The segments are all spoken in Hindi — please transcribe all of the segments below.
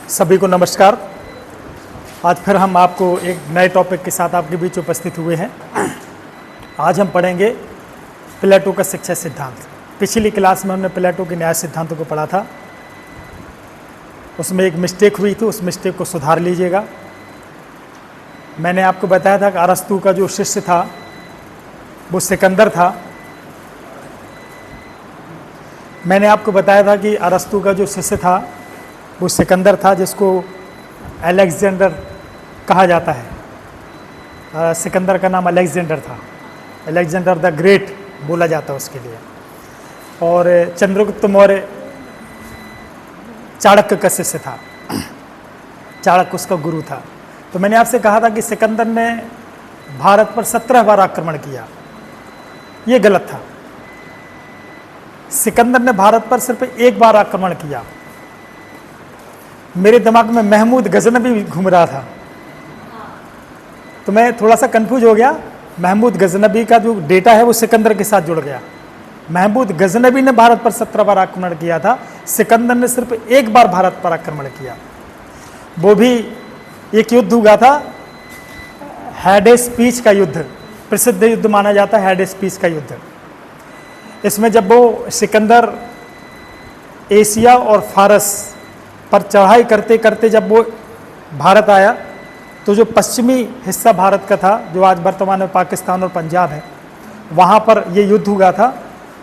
सभी को नमस्कार। आज फिर हम आपको एक नए टॉपिक के साथ आपके बीच उपस्थित हुए हैं। आज हम पढ़ेंगे प्लेटो का शिक्षा सिद्धांत। पिछली क्लास में हमने प्लेटो के न्याय सिद्धांतों को पढ़ा था। उसमें एक मिस्टेक हुई थी, उस मिस्टेक को सुधार लीजिएगा। मैंने आपको बताया था कि अरस्तु का जो शिष्य था वो सिकंदर था। मैंने आपको बताया था कि अरस्तु का जो शिष्य था वो सिकंदर था, जिसको अलेक्जेंडर कहा जाता है। सिकंदर का नाम अलेक्जेंडर था, अलेक्जेंडर द ग्रेट बोला जाता है उसके लिए। और चंद्रगुप्त मौर्य चाणक्य का शिष्य था, चाणक्य उसका गुरु था। तो मैंने आपसे कहा था कि सिकंदर ने भारत पर 17 बार आक्रमण किया। ये गलत था। सिकंदर ने भारत पर सिर्फ एक बार आक्रमण किया। मेरे दिमाग में महमूद गजनबी घूम रहा था, तो मैं थोड़ा सा कंफ्यूज हो गया। महमूद गजनबी का जो डेटा है वो सिकंदर के साथ जुड़ गया। महमूद गजनबी ने भारत पर 17 बार आक्रमण किया था, सिकंदर ने सिर्फ एक बार भारत पर आक्रमण किया। वो भी एक युद्ध हुआ था, हैडेस पीच का युद्ध, प्रसिद्ध युद्ध माना जाता है हैडेस पीच का युद्ध। इसमें जब वो सिकंदर एशिया और फारस पर चढ़ाई करते करते जब वो भारत आया, तो जो पश्चिमी हिस्सा भारत का था, जो आज वर्तमान में पाकिस्तान और पंजाब है, वहाँ पर ये युद्ध हुआ था।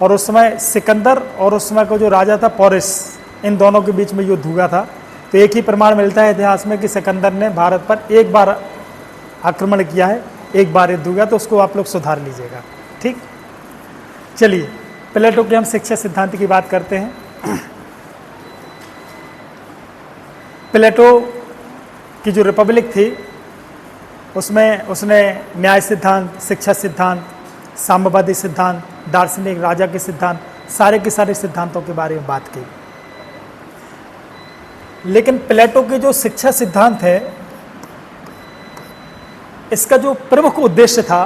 और उस समय सिकंदर और उस समय का जो राजा था पोरिस, इन दोनों के बीच में युद्ध हुआ था। तो एक ही प्रमाण मिलता है इतिहास में कि सिकंदर ने भारत पर एक बार आक्रमण किया है, एक बार युद्ध हुआ। तो उसको आप लोग सुधार लीजिएगा, ठीक। चलिए प्लेटो के हम शिक्षा सिद्धांत की बात करते हैं। प्लेटो की जो रिपब्लिक थी उसमें उसने न्याय सिद्धांत, शिक्षा सिद्धांत, साम्यवादी सिद्धांत, दार्शनिक राजा के सिद्धांत, सारे के सारे सिद्धांतों के बारे में बात की। लेकिन प्लेटो के जो शिक्षा सिद्धांत है, इसका जो प्रमुख उद्देश्य था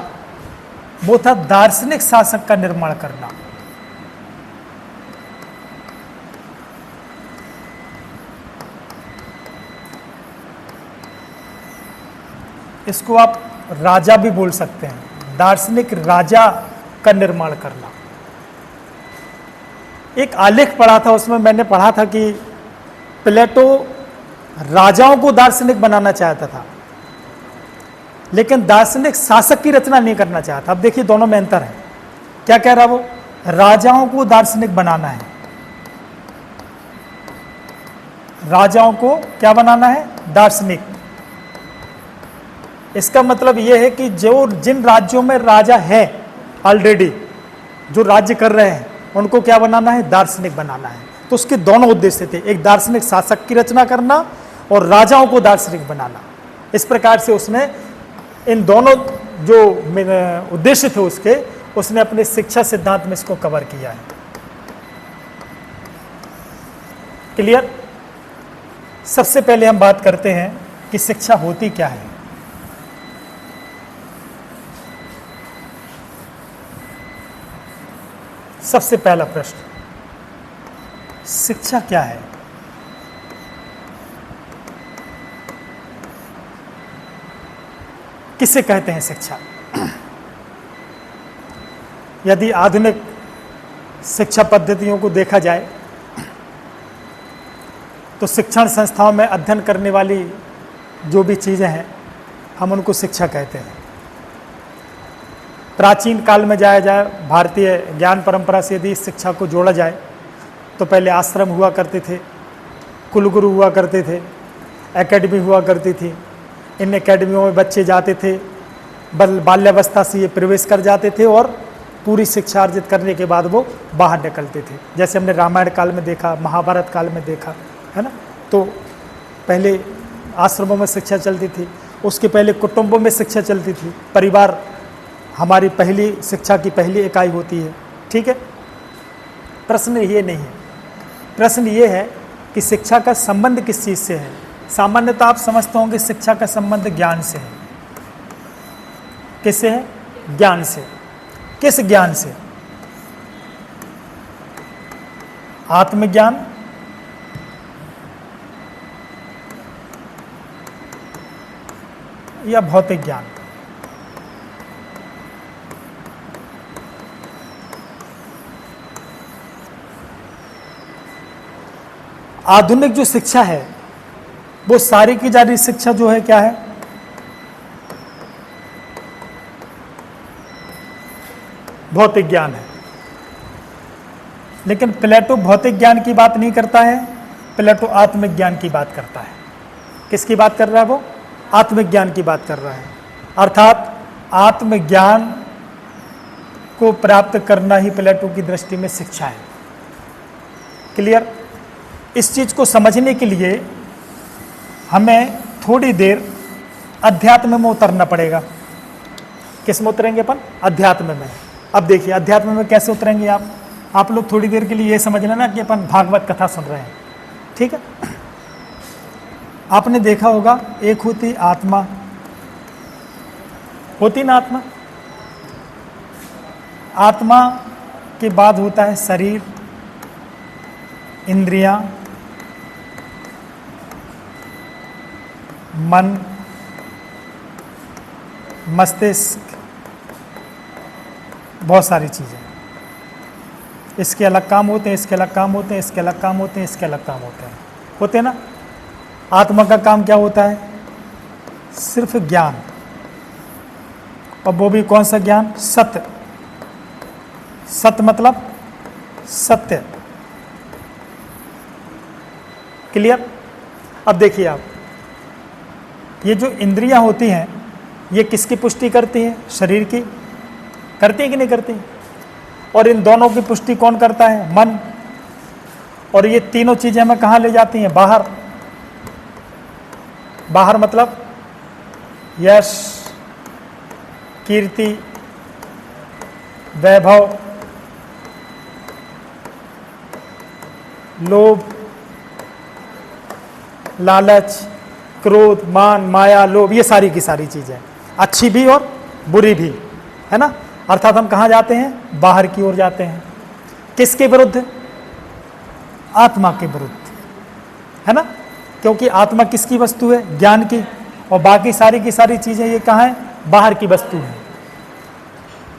वो था दार्शनिक शासक का निर्माण करना। इसको आप राजा भी बोल सकते हैं, दार्शनिक राजा का निर्माण करना। एक आलेख पढ़ा था, उसमें मैंने पढ़ा था कि प्लेटो राजाओं को दार्शनिक बनाना चाहता था, लेकिन दार्शनिक शासक की रचना नहीं करना चाहता। अब देखिए दोनों में अंतर है। क्या कह रहा वो? राजाओं को दार्शनिक बनाना है। राजाओं को क्या बनाना है? दार्शनिक। इसका मतलब यह है कि जिन राज्यों में राजा है ऑलरेडी, जो राज्य कर रहे हैं, उनको क्या बनाना है? दार्शनिक बनाना है। तो उसके दोनों उद्देश्य थे, एक दार्शनिक शासक की रचना करना और राजाओं को दार्शनिक बनाना। इस प्रकार से उसने इन दोनों जो उद्देश्य थे उसने अपने शिक्षा सिद्धांत में इसको कवर किया है। क्लियर? सबसे पहले हम बात करते हैं कि शिक्षा होती क्या है। सबसे पहला प्रश्न, शिक्षा क्या है? किसे कहते हैं शिक्षा? यदि आधुनिक शिक्षा पद्धतियों को देखा जाए तो शिक्षण संस्थाओं में अध्ययन करने वाली जो भी चीज़ें हैं, हम उनको शिक्षा कहते हैं। प्राचीन काल में जाया जाए, भारतीय ज्ञान परंपरा से यदि शिक्षा को जोड़ा जाए तो पहले आश्रम हुआ करते थे, कुलगुरु हुआ करते थे, एकेडमी हुआ करती थी। इन एकेडमियों में बच्चे जाते थे, बाल्यावस्था से ये प्रवेश कर जाते थे और पूरी शिक्षा अर्जित करने के बाद वो बाहर निकलते थे। जैसे हमने रामायण काल में देखा, महाभारत काल में देखा है ना। तो पहले आश्रमों में शिक्षा चलती थी, उसके पहले कुटुंबों में शिक्षा चलती थी। परिवार हमारी पहली शिक्षा की पहली इकाई होती है, ठीक है। प्रश्न ये नहीं है, प्रश्न ये है कि शिक्षा का संबंध किस चीज़ से है। सामान्यतः आप समझते होंगे शिक्षा का संबंध ज्ञान से है। किससे है? ज्ञान से। किस ज्ञान से? आत्मज्ञान, या भौतिक ज्ञान। आधुनिक जो शिक्षा है वो सारी की सारी शिक्षा जो है क्या है, भौतिक ज्ञान है। लेकिन प्लेटो भौतिक ज्ञान की बात नहीं करता है, प्लेटो आत्मिक ज्ञान की बात करता है। किसकी बात कर रहा है वो? आत्मिक ज्ञान की बात कर रहा है। अर्थात आत्मज्ञान को प्राप्त करना ही प्लेटो की दृष्टि में शिक्षा है। क्लियर? इस चीज को समझने के लिए हमें थोड़ी देर अध्यात्म में उतरना पड़ेगा। किस में उतरेंगे अपन? अध्यात्म में। अब देखिए अध्यात्म में कैसे उतरेंगे आप लोग थोड़ी देर के लिए ये समझ लेना कि अपन भागवत कथा सुन रहे हैं, ठीक है? आपने देखा होगा एक होती आत्मा, होती ना आत्मा, आत्मा के बाद होता है शरीर, इंद्रियां, मन, मस्तिष्क, बहुत सारी चीजें। इसके अलग काम होते हैं, इसके अलग काम होते हैं, इसके अलग काम होते हैं, इसके अलग काम होते हैं ना। आत्मा का काम क्या होता है? सिर्फ ज्ञान, और वो भी कौन सा ज्ञान? सत्य। सत्य मतलब सत्य। क्लियर? अब देखिए आप, ये जो इंद्रियां होती हैं ये किसकी पुष्टि करती हैं? शरीर की। करती है कि नहीं करती? और इन दोनों की पुष्टि कौन करता है? मन। और ये तीनों चीजें हमें कहाँ ले जाती हैं? बाहर। बाहर मतलब यश, कीर्ति, वैभव, लोभ, लालच, क्रोध, मान, माया, लोभ, ये सारी की सारी चीजें, अच्छी भी और बुरी भी, है ना। अर्थात हम कहाँ जाते हैं? बाहर की ओर जाते हैं। किसके विरुद्ध? आत्मा के विरुद्ध, है ना। क्योंकि आत्मा किसकी वस्तु है? ज्ञान की। और बाकी सारी की सारी चीजें ये कहाँ है? बाहर की वस्तु है।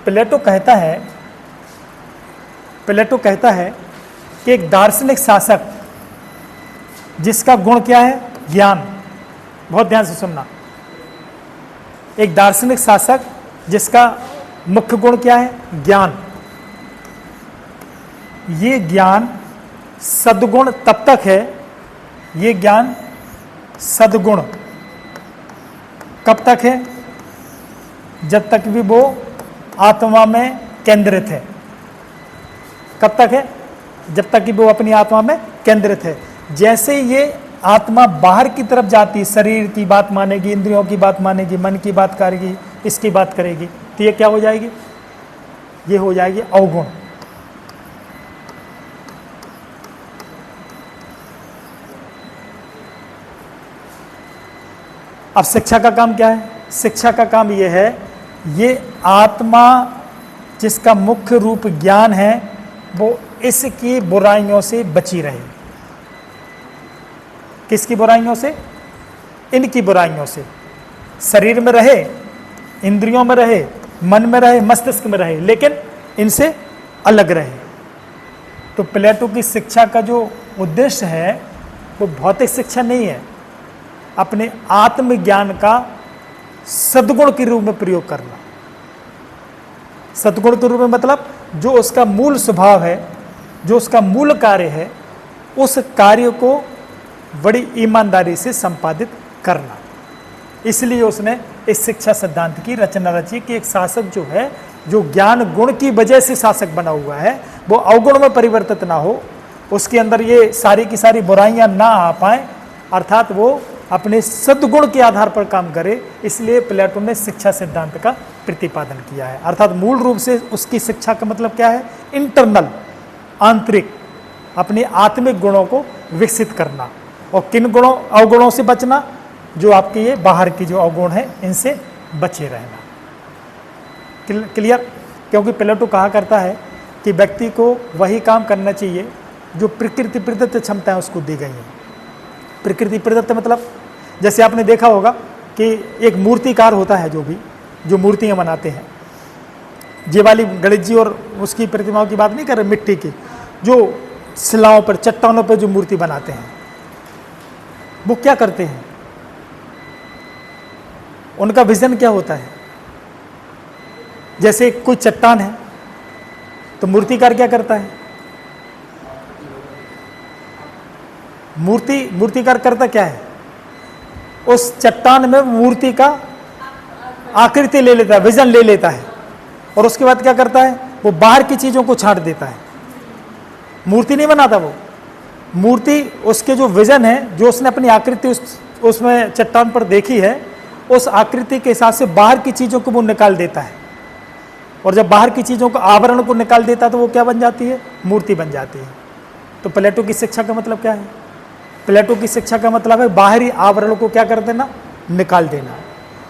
प्लेटो कहता है कि एक दार्शनिक शासक जिसका गुण क्या है? ज्ञान। बहुत ध्यान से सुनना। एक दार्शनिक शासक जिसका मुख्य गुण क्या है? ज्ञान। ये ज्ञान सद्गुण तब तक है, ये ज्ञान सद्गुण कब तक है? जब तक भी वो आत्मा में केंद्रित है। कब तक है? जब तक कि वो अपनी आत्मा में केंद्रित है। जैसे ये आत्मा बाहर की तरफ जाती, शरीर की बात मानेगी, इंद्रियों की बात मानेगी, मन की बात करेगी, इसकी बात करेगी, तो ये क्या हो जाएगी? ये हो जाएगी अवगुण। अब शिक्षा का काम क्या है? शिक्षा का काम ये है, ये आत्मा जिसका मुख्य रूप ज्ञान है वो इसकी बुराइयों से बची रहे। किसकी बुराइयों से? इनकी बुराइयों से। शरीर में रहे, इंद्रियों में रहे, मन में रहे, मस्तिष्क में रहे, लेकिन इनसे अलग रहे। तो प्लेटो की शिक्षा का जो उद्देश्य है वो भौतिक शिक्षा नहीं है, अपने आत्मज्ञान का सद्गुण के रूप में प्रयोग करना। सद्गुण के रूप में मतलब जो उसका मूल स्वभाव है, जो उसका मूल कार्य है, उस कार्य को बड़ी ईमानदारी से संपादित करना। इसलिए उसने इस शिक्षा सिद्धांत की रचना रची कि एक शासक जो है, जो ज्ञान गुण की वजह से शासक बना हुआ है, वो अवगुण में परिवर्तित ना हो, उसके अंदर ये सारी की सारी बुराइयां ना आ पाए, अर्थात वो अपने सद्गुण के आधार पर काम करे। इसलिए प्लेटो ने शिक्षा सिद्धांत का प्रतिपादन किया है। अर्थात मूल रूप से उसकी शिक्षा का मतलब क्या है? इंटरनल, आंतरिक, अपने आत्मिक गुणों को विकसित करना। और किन गुणों, अवगुणों से बचना? जो आपके ये बाहर की जो अवगुण है इनसे बचे रहना। क्लियर? क्योंकि प्लेटो कहा करता है कि व्यक्ति को वही काम करना चाहिए जो प्रकृति प्रदत्त क्षमताएं उसको दी गई हैं। प्रकृति प्रदत्त मतलब जैसे आपने देखा होगा कि एक मूर्तिकार होता है जो मूर्तियाँ बनाते हैं, ये वाली गणेश जी और उसकी प्रतिमाओं की बात नहीं कर रहे, मिट्टी की, जो शिलाओं पर, चट्टानों पर जो मूर्ति बनाते हैं, वो क्या करते हैं, उनका विजन क्या होता है। जैसे कोई चट्टान है तो मूर्तिकार क्या करता है, मूर्तिकार करता क्या है, उस चट्टान में मूर्ति का आकृति ले लेता है, विजन ले लेता है, और उसके बाद क्या करता है, वो बाहर की चीजों को छांट देता है। मूर्ति नहीं बनाता वो, मूर्ति उसके जो विजन है, जो उसने अपनी आकृति उसमें चट्टान पर देखी है, उस आकृति के हिसाब से बाहर की चीजों को वो निकाल देता है, और जब बाहर की चीजों को, आवरण को निकाल देता है, तो वो क्या बन जाती है, मूर्ति बन जाती है। तो प्लेटो की शिक्षा का मतलब क्या है, प्लेटो की शिक्षा का मतलब है बाहरी आवरण को क्या कर देना, निकाल देना,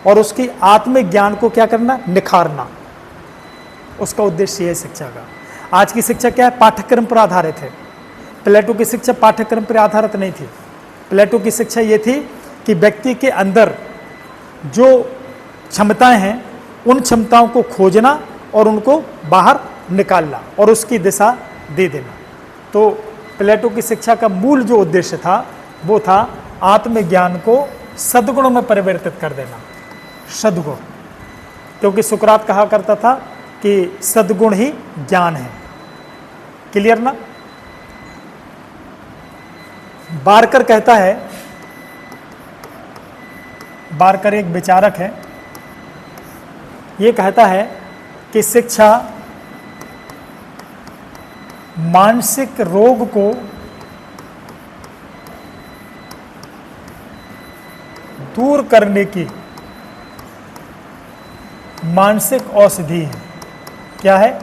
और उसकी आत्मिक ज्ञान को क्या करना, निखारना। उसका उद्देश्य है शिक्षा का। आज की शिक्षा क्या है, पाठ्यक्रम पर आधारित है। प्लेटो की शिक्षा पाठ्यक्रम पर आधारित नहीं थी। प्लेटो की शिक्षा ये थी कि व्यक्ति के अंदर जो क्षमताएं हैं, उन क्षमताओं को खोजना और उनको बाहर निकालना और उसकी दिशा दे देना। तो प्लेटो की शिक्षा का मूल जो उद्देश्य था वो था आत्मज्ञान को सद्गुणों में परिवर्तित कर देना, सद्गुण। क्योंकि सुकरात कहा करता था कि सद्गुण ही ज्ञान है। क्लियर ना। बारकर कहता है, बारकर एक विचारक है, ये कहता है कि शिक्षा मानसिक रोग को दूर करने की मानसिक औषधि है। क्या है,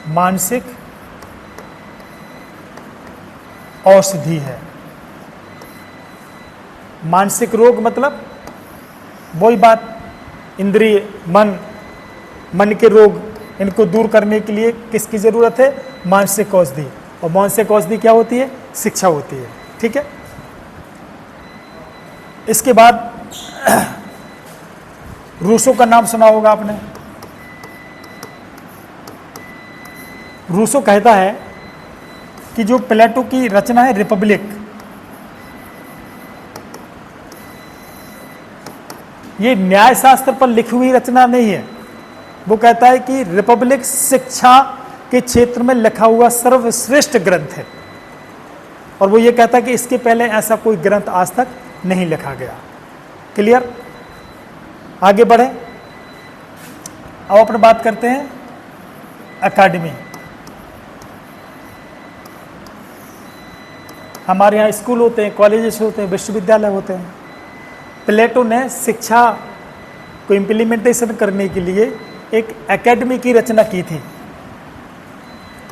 मानसिक औषधि है। मानसिक रोग मतलब वही बात, इंद्रिय, मन के रोग, इनको दूर करने के लिए किसकी जरूरत है, मानसिक औषधि। और मानसिक औषधि क्या होती है, शिक्षा होती है। ठीक है। इसके बाद रूसो का नाम सुना होगा आपने। रूसो कहता है कि जो प्लेटो की रचना है रिपब्लिक, ये न्यायशास्त्र पर लिखी हुई रचना नहीं है। वो कहता है कि रिपब्लिक शिक्षा के क्षेत्र में लिखा हुआ सर्वश्रेष्ठ ग्रंथ है, और वो ये कहता है कि इसके पहले ऐसा कोई ग्रंथ आज तक नहीं लिखा गया। क्लियर। आगे बढ़े। अब अपन बात करते हैं एकेडमी। हमारे यहाँ स्कूल होते हैं, कॉलेजेस होते हैं, विश्वविद्यालय होते हैं। प्लेटो ने शिक्षा को इम्प्लीमेंटेशन करने के लिए एक एकेडमी की रचना की थी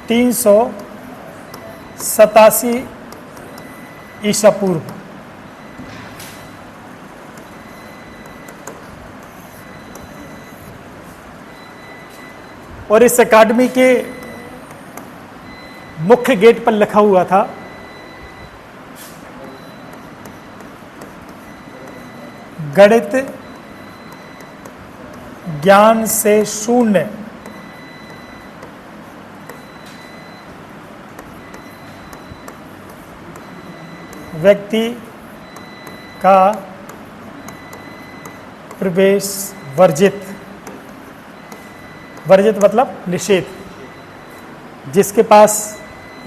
387 ईसा पूर्व। और इस एकेडमी के मुख्य गेट पर लिखा हुआ था, गणित ज्ञान से शून्य व्यक्ति का प्रवेश वर्जित। वर्जित मतलब निषेध। जिसके पास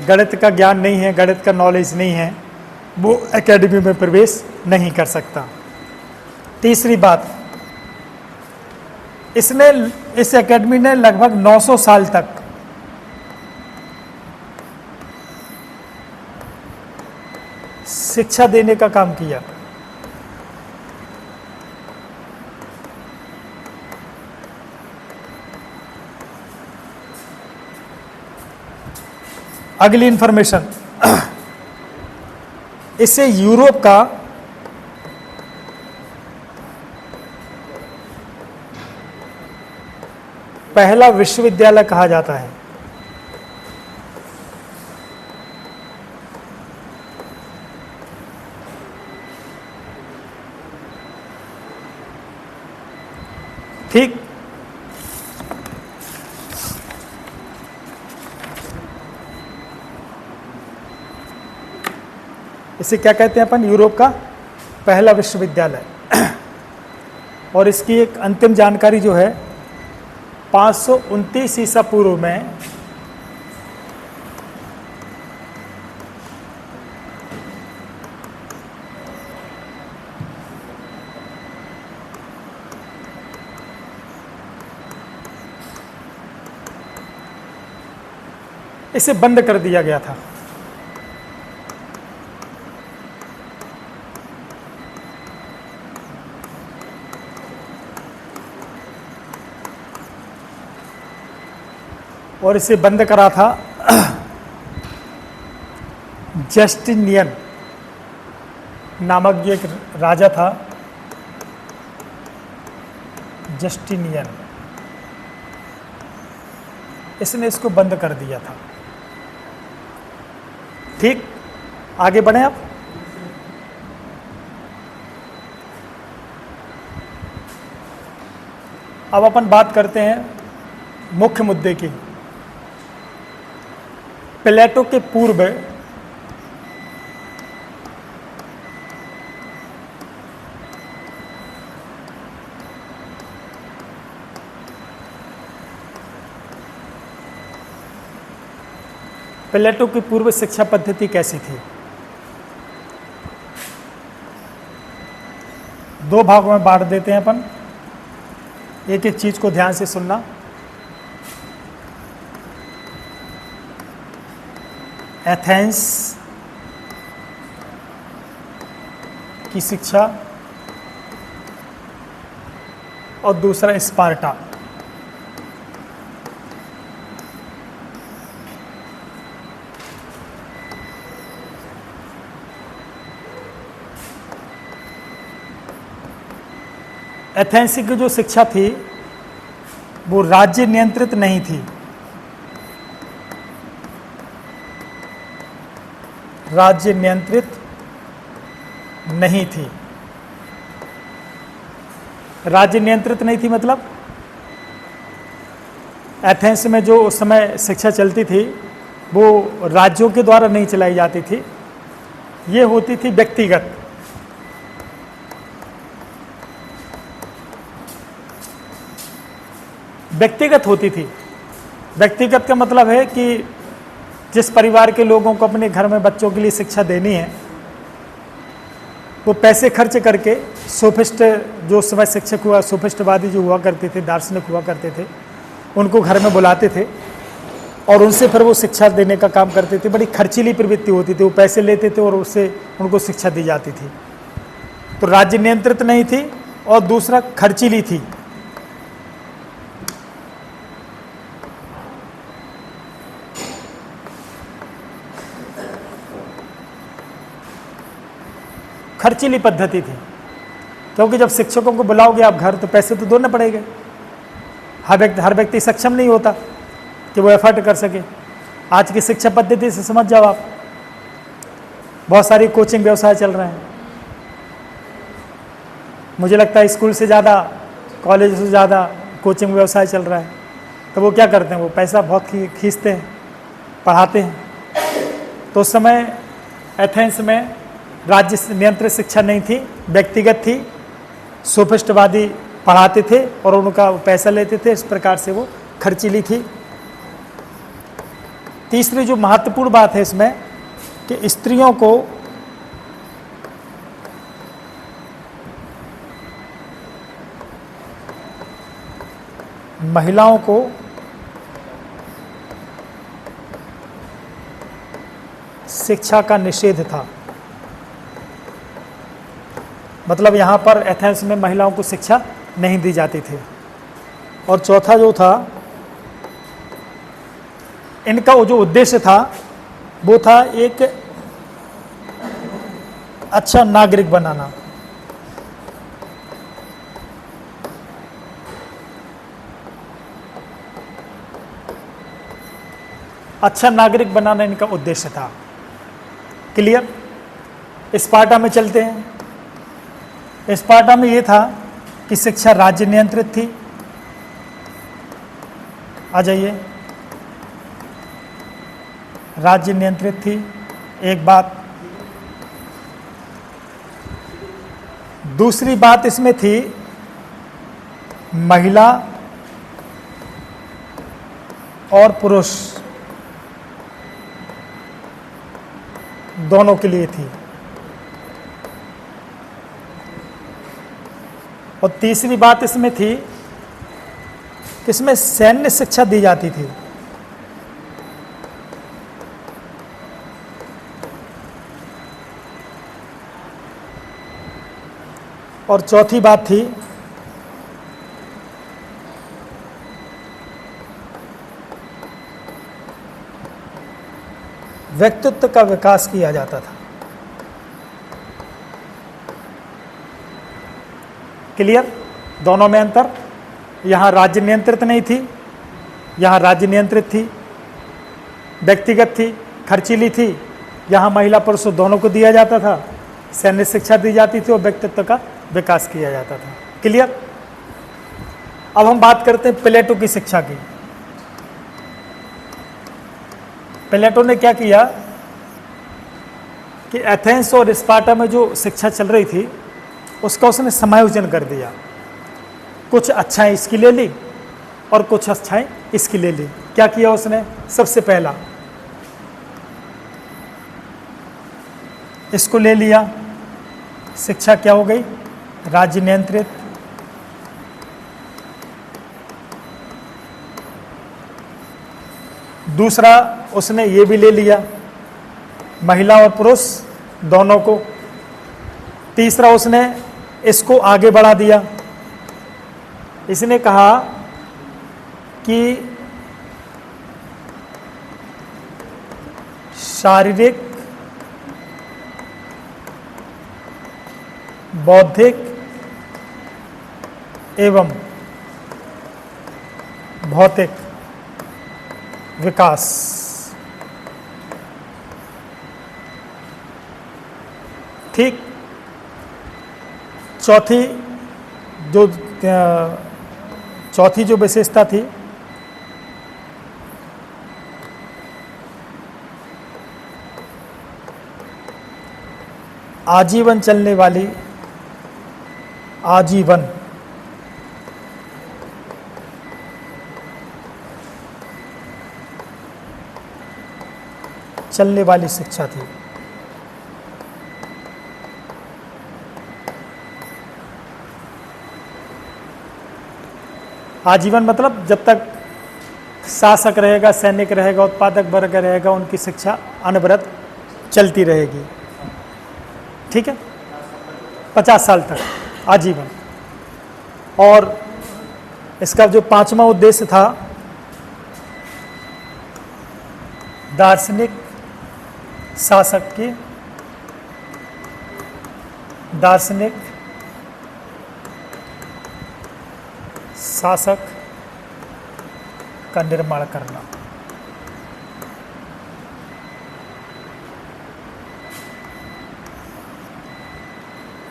गणित का ज्ञान नहीं है, गणित का नॉलेज नहीं है, वो एकेडमी में प्रवेश नहीं कर सकता। तीसरी बात, इस एकेडमी ने लगभग 900 साल तक शिक्षा देने का काम किया। अगली इंफॉर्मेशन, इसे यूरोप का पहला विश्वविद्यालय कहा जाता है। ठीक। इसे क्या कहते हैं अपन? यूरोप का पहला विश्वविद्यालय। और इसकी एक अंतिम जानकारी जो है 529 ईसा पूर्व में इसे बंद कर दिया गया था। और इसे बंद करा था जस्टिनियन नामक जो एक राजा था, जस्टिनियन, इसने इसको बंद कर दिया था। ठीक, आगे बढ़े आप। अब अपन बात करते हैं मुख्य मुद्दे की। प्लेटो के पूर्व प्लेटो की पूर्व शिक्षा पद्धति कैसी थी? दो भागों में बांट देते हैं अपन, एक एक चीज को ध्यान से सुनना। एथेंस की शिक्षा और दूसरा स्पार्टा। एथेंस की जो शिक्षा थी वो राज्य नियंत्रित नहीं थी, राज्य नियंत्रित नहीं थी। राज्य नियंत्रित नहीं थी मतलब एथेंस में जो उस समय शिक्षा चलती थी वो राज्यों के द्वारा नहीं चलाई जाती थी, ये होती थी व्यक्तिगत। व्यक्तिगत होती थी। व्यक्तिगत का मतलब है कि जिस परिवार के लोगों को अपने घर में बच्चों के लिए शिक्षा देनी है वो पैसे खर्च करके सोफिस्ट, जो उस समय शिक्षक हुआ, सोफिस्टवादी जो हुआ करते थे, दार्शनिक हुआ करते थे, उनको घर में बुलाते थे और उनसे फिर वो शिक्षा देने का काम करते थे। बड़ी खर्चीली प्रवृत्ति होती थी, वो पैसे लेते थे और उससे उनको शिक्षा दी जाती थी। तो राज्य नियंत्रित नहीं थी और दूसरा खर्चीली थी। खर्चीली पद्धति थी, क्योंकि जब शिक्षकों को बुलाओगे आप घर तो पैसे तो देने पड़ेंगे। हर व्यक्ति सक्षम नहीं होता कि वो एफर्ट कर सके। आज की शिक्षा पद्धति से समझ जाओ आप, बहुत सारी कोचिंग व्यवसाय चल रहे हैं। मुझे लगता है स्कूल से ज़्यादा, कॉलेज से ज़्यादा कोचिंग व्यवसाय चल रहा है। तो वो क्या करते हैं, वो पैसा बहुत खींचते हैं, पढ़ाते हैं। तो उस समय एथेंस में राज्य नियंत्रित शिक्षा नहीं थी, व्यक्तिगत थी। सोफिस्टवादी पढ़ाते थे और उनका पैसा लेते थे, इस प्रकार से वो खर्चीली थी। तीसरी जो महत्वपूर्ण बात है इसमें कि स्त्रियों को महिलाओं को शिक्षा का निषेध था। मतलब यहाँ पर एथेंस में महिलाओं को शिक्षा नहीं दी जाती थी। और चौथा जो था, इनका जो उद्देश्य था वो था एक अच्छा नागरिक बनाना। अच्छा नागरिक बनाना इनका उद्देश्य था। क्लियर? स्पार्टा में चलते हैं। स्पार्टा में ये था कि शिक्षा राज्य नियंत्रित थी, आ जाइए। राज्य नियंत्रित थी, एक बात। दूसरी बात इसमें थी महिला और पुरुष दोनों के लिए थी। और तीसरी बात इसमें थी कि इसमें सैन्य शिक्षा दी जाती थी। और चौथी बात थी व्यक्तित्व का विकास किया जाता था। क्लियर? दोनों में अंतर। यहाँ राज्य नियंत्रित नहीं थी, यहाँ राज्य नियंत्रित थी, व्यक्तिगत थी, खर्चीली थी। यहाँ महिला पुरुष दोनों को दिया जाता था, सैन्य शिक्षा दी जाती थी और व्यक्तित्व का विकास किया जाता था। क्लियर? अब हम बात करते हैं प्लेटो की शिक्षा की। प्लेटो ने क्या किया कि एथेंस और स्पार्टा में जो शिक्षा चल रही थी उसका उसने समायोजन कर दिया। कुछ अच्छाई इसकी ले ली और कुछ अच्छाई इसकी ले ली। क्या किया उसने? सबसे पहला इसको ले लिया, शिक्षा क्या हो गई? राज्य नियंत्रित। दूसरा उसने ये भी ले लिया, महिला और पुरुष दोनों को। तीसरा उसने इसको आगे बढ़ा दिया, इसने कहा कि शारीरिक, बौद्धिक एवं भौतिक विकास। ठीक। चौथी जो विशेषता थी आजीवन चलने वाली, आजीवन चलने वाली शिक्षा थी। आजीवन मतलब जब तक शासक रहेगा, सैनिक रहेगा, उत्पादक वर्ग रहेगा, उनकी शिक्षा अनवरत चलती रहेगी। ठीक है, 50 साल तक आजीवन। और इसका जो 5वां उद्देश्य था, दार्शनिक शासक की, दार्शनिक शासक का निर्माण करना।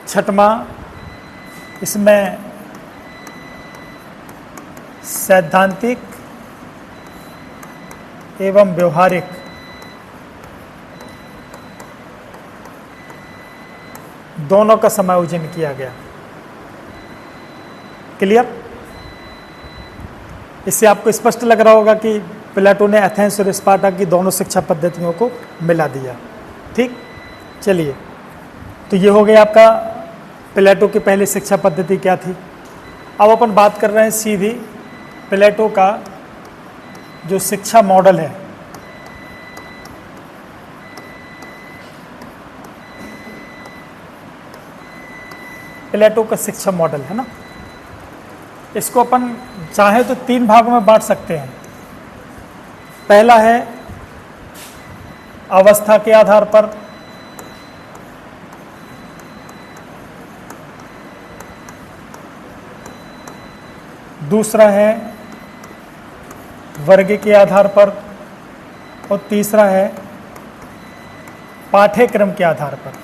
छठवां इसमें सैद्धांतिक एवं व्यवहारिक दोनों का समायोजन किया गया। क्लियर? इससे आपको स्पष्ट लग रहा होगा कि प्लेटो ने एथेंस और स्पार्टा की दोनों शिक्षा पद्धतियों को मिला दिया। ठीक, चलिए, तो ये हो गया आपका प्लेटो की पहली शिक्षा पद्धति क्या थी। अब अपन बात कर रहे हैं सीधी प्लेटो का जो शिक्षा मॉडल है। प्लेटो का शिक्षा मॉडल है ना, इसको अपन चाहे तो 3 भागों में बांट सकते हैं। पहला है अवस्था के आधार पर, दूसरा है वर्ग के आधार पर, और तीसरा है पाठ्यक्रम के आधार पर।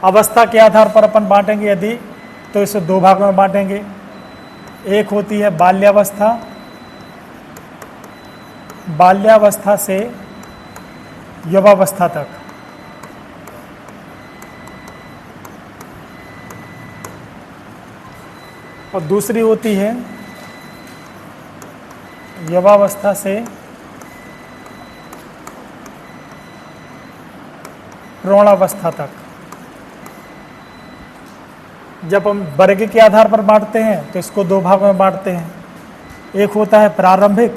अवस्था के आधार पर अपन बांटेंगे यदि, तो इसे 2 भागों में बांटेंगे। एक होती है बाल्यावस्था, बाल्यावस्था से युवावस्था तक। और दूसरी होती है युवावस्था से प्रौढ़ावस्था तक। जब हम वर्ग के आधार पर बांटते हैं तो इसको दो भागों में बांटते हैं। एक होता है प्रारंभिक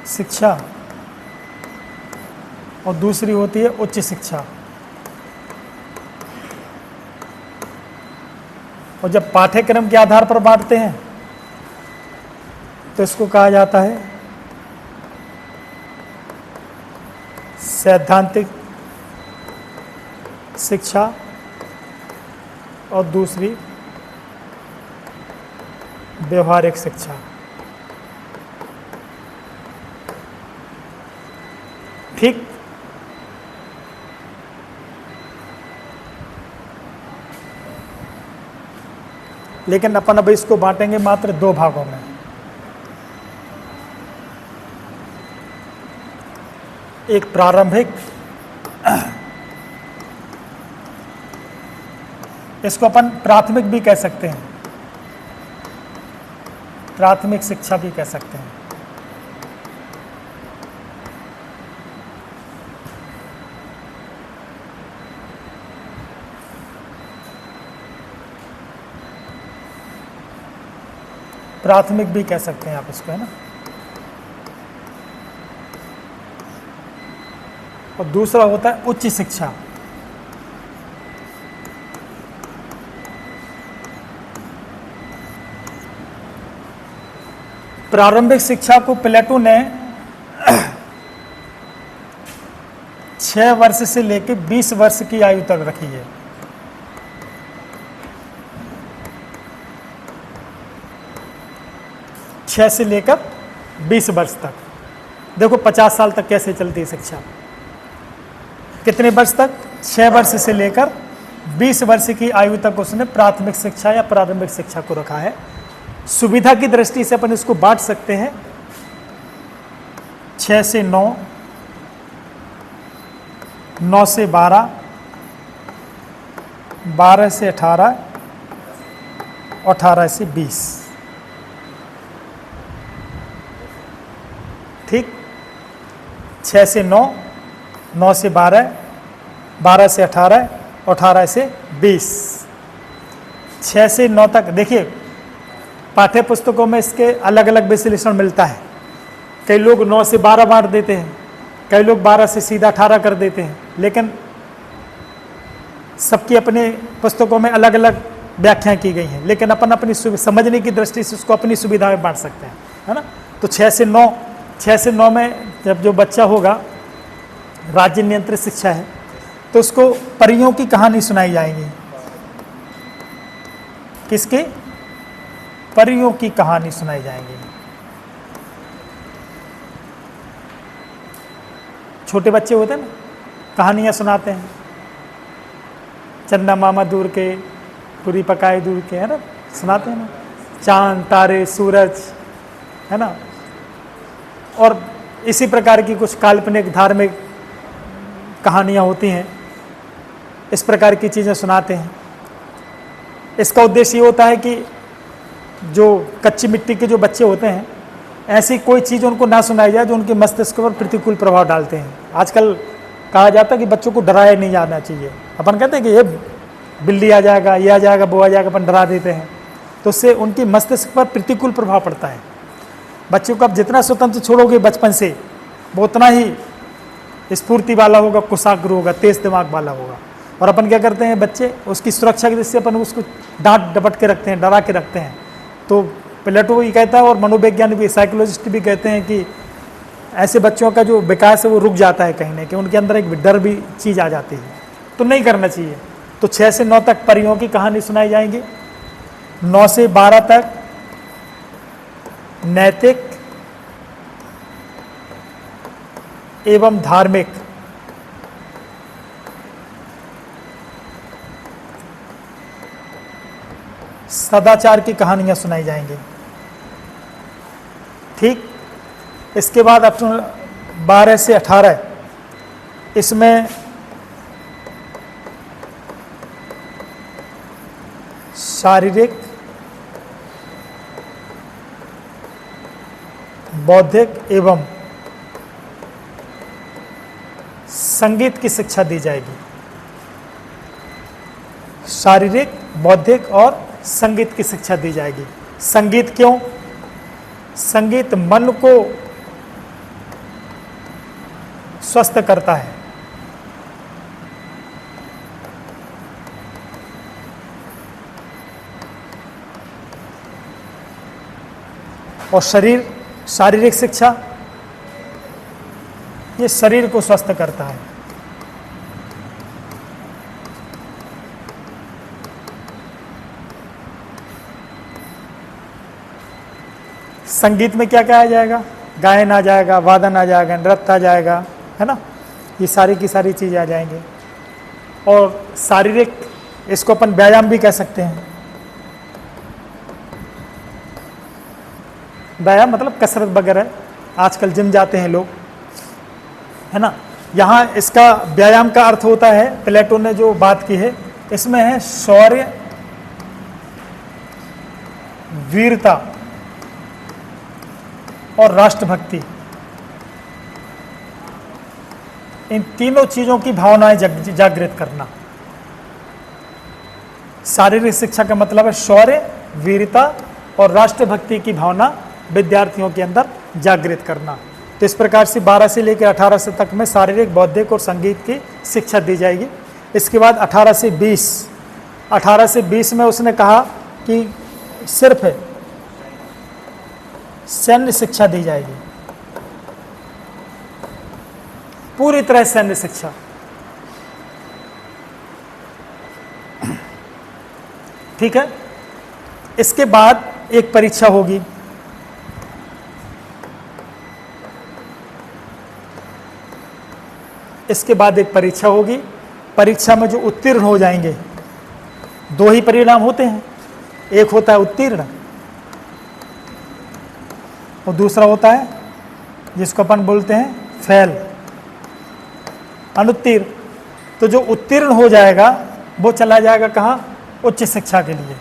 शिक्षा और दूसरी होती है उच्च शिक्षा। और जब पाठ्यक्रम के आधार पर बांटते हैं तो इसको कहा जाता है सैद्धांतिक शिक्षा और दूसरी व्यवहारिक शिक्षा। ठीक। लेकिन अपन अब इसको बांटेंगे मात्र दो भागों में। एक प्रारंभिक, इसको अपन प्राथमिक भी कह सकते हैं, प्राथमिक शिक्षा भी कह सकते हैं। प्राथमिक भी कह सकते हैं आप इसको, है ना। और दूसरा होता है उच्च शिक्षा। प्रारंभिक शिक्षा को प्लेटो ने 6 वर्ष से लेकर 20 वर्ष की आयु तक रखी है। छह से लेकर 20 वर्ष तक। देखो 50 साल तक कैसे चलती है शिक्षा। कितने वर्ष तक? 6 वर्ष से लेकर 20 वर्ष की आयु तक उसने प्राथमिक शिक्षा या प्रारंभिक शिक्षा को रखा है। सुविधा की दृष्टि से अपन इसको बांट सकते हैं 6 से 9, 9 से 12, 12 से 18, 18 से 20। ठीक। 6 से 9, 9 से 12, 12 से 18, 18 से 20। 6 से 9 तक देखिए पाठ्य पुस्तकों में इसके अलग अलग विश्लेषण मिलता है। कई लोग 9 से 12 बांट देते हैं, कई लोग 12 से सीधा 18 कर देते हैं, लेकिन सबकी अपने पुस्तकों में अलग अलग व्याख्याएं की गई हैं। लेकिन अपन अपनी समझने की दृष्टि से उसको अपनी सुविधा में बांट सकते हैं, है ना। तो 6 से 9 में जब जो बच्चा होगा, राज्य नियंत्रित शिक्षा है, तो उसको परियों की कहानी सुनाई जाएगी। किसकी? परियों की कहानी सुनाई जाएगी। छोटे बच्चे होते हैं ना, कहानियां सुनाते हैं। चंदा मामा दूर के, पूरी पकाए दूर के, है ना, सुनाते हैं ना। चांद, तारे, सूरज, है ना। और इसी प्रकार की कुछ काल्पनिक धार्मिक कहानियाँ होती हैं। इस प्रकार की चीज़ें सुनाते हैं। इसका उद्देश्य ये होता है कि जो कच्ची मिट्टी के जो बच्चे होते हैं, ऐसी कोई चीज़ उनको ना सुनाई जाए जो उनके मस्तिष्क पर प्रतिकूल प्रभाव डालते हैं। आजकल कहा जाता है कि बच्चों को डराया नहीं जाना चाहिए। अपन कहते हैं कि ये बिल्ली आ जाएगा, ये आ जाएगा, वो आ जाएगा, अपन डरा देते हैं, तो उससे उनके मस्तिष्क पर प्रतिकूल प्रभाव पड़ता है। बच्चों को आप जितना स्वतंत्र छोड़ोगे बचपन से, वो उतना ही स्फूर्ति वाला होगा, कुशाग्र होगा, तेज दिमाग वाला होगा। और अपन क्या करते हैं, बच्चे उसकी सुरक्षा की दृष्टि से अपन उसको डांट डपट के रखते हैं, डरा के रखते हैं। तो प्लेटो ये कहता है, और मनोवैज्ञानिक भी, साइकोलॉजिस्ट भी कहते हैं कि ऐसे बच्चों का जो विकास है वो रुक जाता है कहीं ना कहीं, उनके अंदर एक डर भी चीज़ आ जाती है। तो नहीं करना चाहिए। तो 6 से 9 तक परियों की कहानी सुनाई जाएगी। 9 से 12 तक नैतिक एवं धार्मिक सदाचार की कहानियां सुनाई जाएंगी। ठीक, इसके बाद अपने 12 से 18 इसमें शारीरिक, बौद्धिक एवं संगीत की शिक्षा दी जाएगी। शारीरिक, बौद्धिक और संगीत की शिक्षा दी जाएगी। संगीत क्यों? संगीत मन को स्वस्थ करता है, और शारीरिक शिक्षा ये शरीर को स्वस्थ करता है। संगीत में क्या क्या आ जाएगा? गायन आ जाएगा, वादन आ जाएगा, नृत्य आ जाएगा, है ना, ये सारी की सारी चीज़ें आ जाएंगे। और शारीरिक, इसको अपन व्यायाम भी कह सकते हैं। व्यायाम मतलब कसरत वगैरह, आजकल जिम जाते हैं लोग, है ना। यहाँ इसका व्यायाम का अर्थ होता है, प्लेटो ने जो बात की है इसमें है शौर्य, वीरता और राष्ट्रभक्ति। इन तीनों चीजों की भावनाएं जागृत करना। शारीरिक शिक्षा का मतलब है शौर्य, वीरता और राष्ट्रभक्ति की भावना विद्यार्थियों के अंदर जागृत करना। तो इस प्रकार से 12 से लेकर 18 से तक में शारीरिक, बौद्धिक और संगीत की शिक्षा दी जाएगी। इसके बाद 18 से 20 में उसने कहा कि सिर्फ सैन्य शिक्षा दी जाएगी, पूरी तरह सैन्य शिक्षा। ठीक है, इसके बाद एक परीक्षा होगी। इसके बाद एक परीक्षा होगी। परीक्षा में जो उत्तीर्ण हो जाएंगे, 2 ही परिणाम होते हैं, एक होता है उत्तीर्ण और दूसरा होता है जिसको अपन बोलते हैं फेल, अनुत्तीर्ण। तो जो उत्तीर्ण हो जाएगा वो चला जाएगा कहाँ? उच्च शिक्षा के लिए।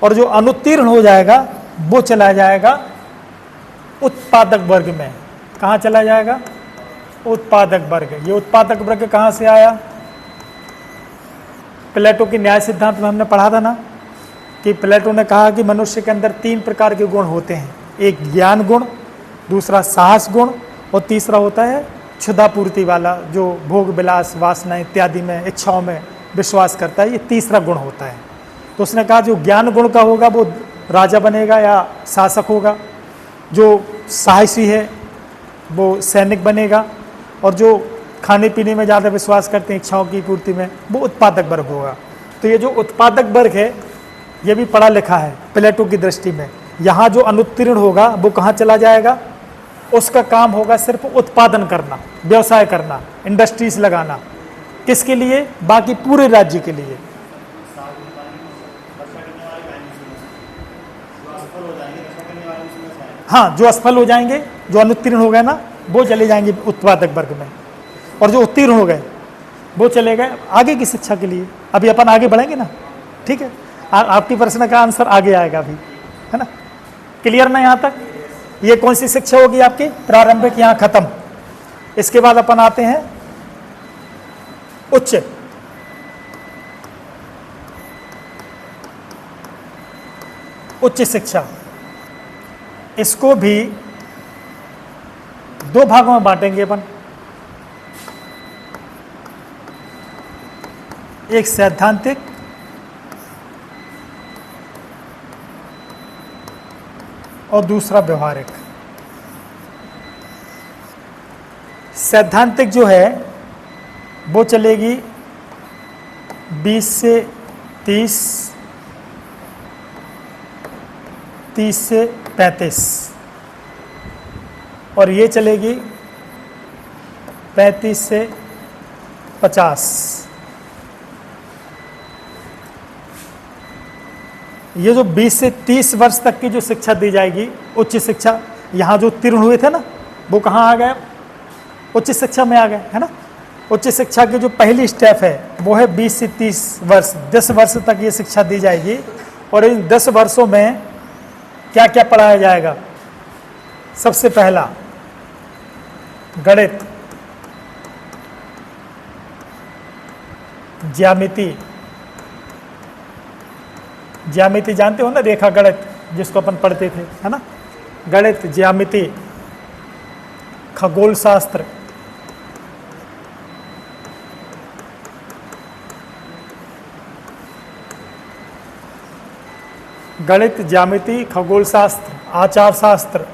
और जो अनुत्तीर्ण हो जाएगा वो चला जाएगा उत्पादक वर्ग में। कहाँ चला जाएगा? उत्पादक वर्ग। ये उत्पादक वर्ग कहाँ से आया? प्लेटो की न्याय सिद्धांत में हमने पढ़ा था ना कि प्लेटो ने कहा कि मनुष्य के अंदर 3 प्रकार के गुण होते हैं, एक ज्ञान गुण, दूसरा साहस गुण और तीसरा होता है क्षुधापूर्ति वाला, जो भोग विलास वासना इत्यादि में, इच्छाओं में विश्वास करता है, ये तीसरा गुण होता है। तो उसने कहा जो ज्ञान गुण का होगा वो राजा बनेगा या शासक होगा, जो साहसी है वो सैनिक बनेगा, और जो खाने पीने में ज़्यादा विश्वास करते हैं, इच्छाओं की पूर्ति में, वो उत्पादक वर्ग होगा। तो ये जो उत्पादक वर्ग है ये भी पढ़ा लिखा है प्लेटो की दृष्टि में। यहाँ जो अनुत्तीर्ण होगा वो कहाँ चला जाएगा? उसका काम होगा सिर्फ उत्पादन करना, व्यवसाय करना, इंडस्ट्रीज लगाना। किसके लिए? बाकी पूरे राज्य के लिए। हाँ, जो असफल हो जाएंगे, जो अनुत्तीर्ण हो गए ना, वो चले जाएंगे उत्पादक वर्ग में, और जो उत्तीर्ण हो गए वो चले गए आगे की शिक्षा के लिए। अभी अपन आगे बढ़ेंगे ना, ठीक है। आपकी प्रश्न का आंसर आगे आएगा अभी, है ना। क्लियर ना यहाँ तक? ये कौन सी शिक्षा होगी आपकी? प्रारंभिक, यहाँ खत्म। इसके बाद अपन आते हैं उच्च शिक्षा। इसको भी 2 भागों में बांटेंगे अपन। एक सैद्धांतिक और दूसरा व्यवहारिक। सैद्धांतिक जो है वो चलेगी 20 से 30, 30 से 35, और ये चलेगी 35 से 50। ये जो 20 से 30 वर्ष तक की जो शिक्षा दी जाएगी, उच्च शिक्षा, यहाँ जो उत्तीर्ण हुए थे ना, वो कहाँ आ गए? उच्च शिक्षा में आ गए, है ना। उच्च शिक्षा की जो पहली स्टेप है वो है 20 से 30 वर्ष, 10 वर्ष तक ये शिक्षा दी जाएगी। और इन 10 वर्षों में क्या क्या पढ़ाया जाएगा? सबसे पहला गणित, ज्यामिति, ज्यामिति जानते हो ना, रेखा गणित जिसको अपन पढ़ते थे, है ना। गणित, ज्यामिति, खगोल शास्त्र, गणित, ज्यामिति, खगोल शास्त्र, आचार शास्त्र,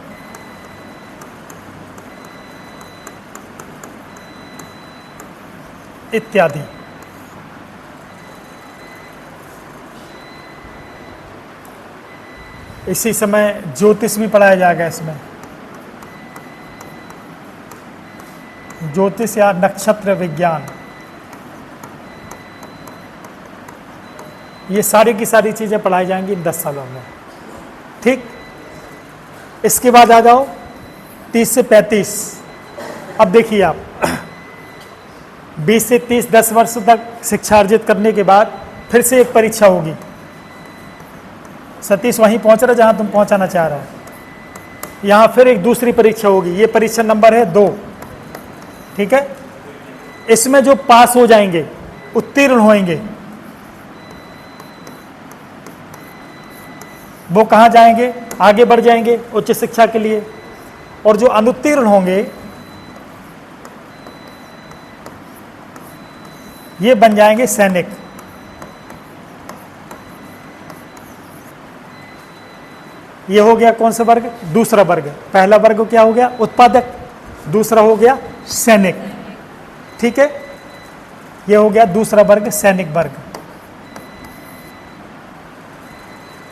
इत्यादि। इसी समय ज्योतिष भी पढ़ाया जाएगा इसमें, ज्योतिष या नक्षत्र विज्ञान। ये सारी की सारी चीज़ें पढ़ाई जाएंगी इन 10 सालों में, ठीक। इसके बाद आ जाओ 30 से 35। अब देखिए आप 20 से 30, 10 वर्ष तक शिक्षा अर्जित करने के बाद फिर से एक परीक्षा होगी। सतीश वहीं पहुंच रहा जहां तुम पहुंचाना चाह रहे हो। यहां फिर एक दूसरी परीक्षा होगी, ये परीक्षा नंबर है 2, ठीक है। इसमें जो पास हो जाएंगे, उत्तीर्ण होंगे, वो कहां जाएंगे? आगे बढ़ जाएंगे उच्च शिक्षा के लिए। और जो अनुत्तीर्ण होंगे ये बन जाएंगे सैनिक। ये हो गया कौन सा वर्ग? दूसरा वर्ग। पहला वर्ग क्या हो गया? उत्पादक। दूसरा हो गया सैनिक, ठीक है। ये हो गया दूसरा वर्ग, सैनिक वर्ग।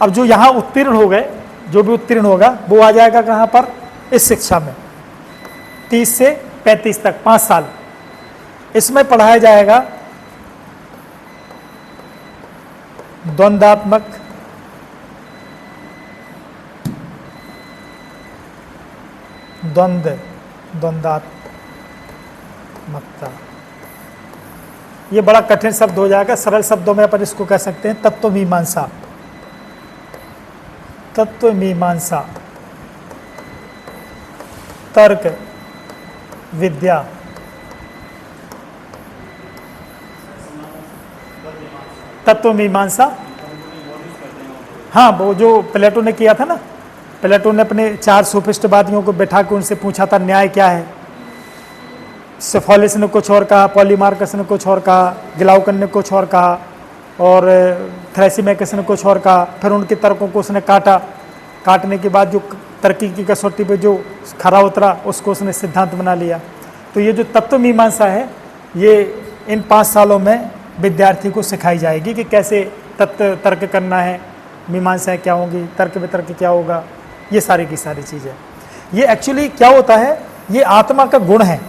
अब जो यहां उत्तीर्ण हो गए, जो भी उत्तीर्ण होगा वो आ जाएगा कहां पर? इस शिक्षा में 30 से 35 तक, 5 साल। इसमें पढ़ाया जाएगा द्वंद्वात्मक, द्वंद्वात्मकता। ये बड़ा कठिन शब्द हो जाएगा, सरल शब्दों में अपन इसको कह सकते हैं तत्वमीमांसा। तत्वमीमांसा, तर्क विद्या, तत्वमीमांसा। हाँ, वो जो प्लेटो ने किया था ना, प्लेटो ने अपने 4 सोफिस्टवादियों को बैठा के उनसे पूछा था न्याय क्या है। सेफोलिस ने कुछ और कहा, पॉलीमार्कस ने कुछ और कहा, ग्लाउकन ने कुछ और कहा, और थ्रेसिमेकस ने कुछ और कहा। फिर उनके तर्कों को उसने काटा, काटने के बाद जो तर्की की कसौटी पे जो खरा उतरा उसको उसने सिद्धांत बना लिया। तो ये जो तत्वमीमांसा है ये इन 5 सालों में विद्यार्थी को सिखाई जाएगी कि कैसे तर्क करना है, मीमांसाएँ क्या होंगी, तर्क वितर्क क्या होगा, ये सारी की सारी चीज़ें। ये एक्चुअली क्या होता है, ये आत्मा का गुण है।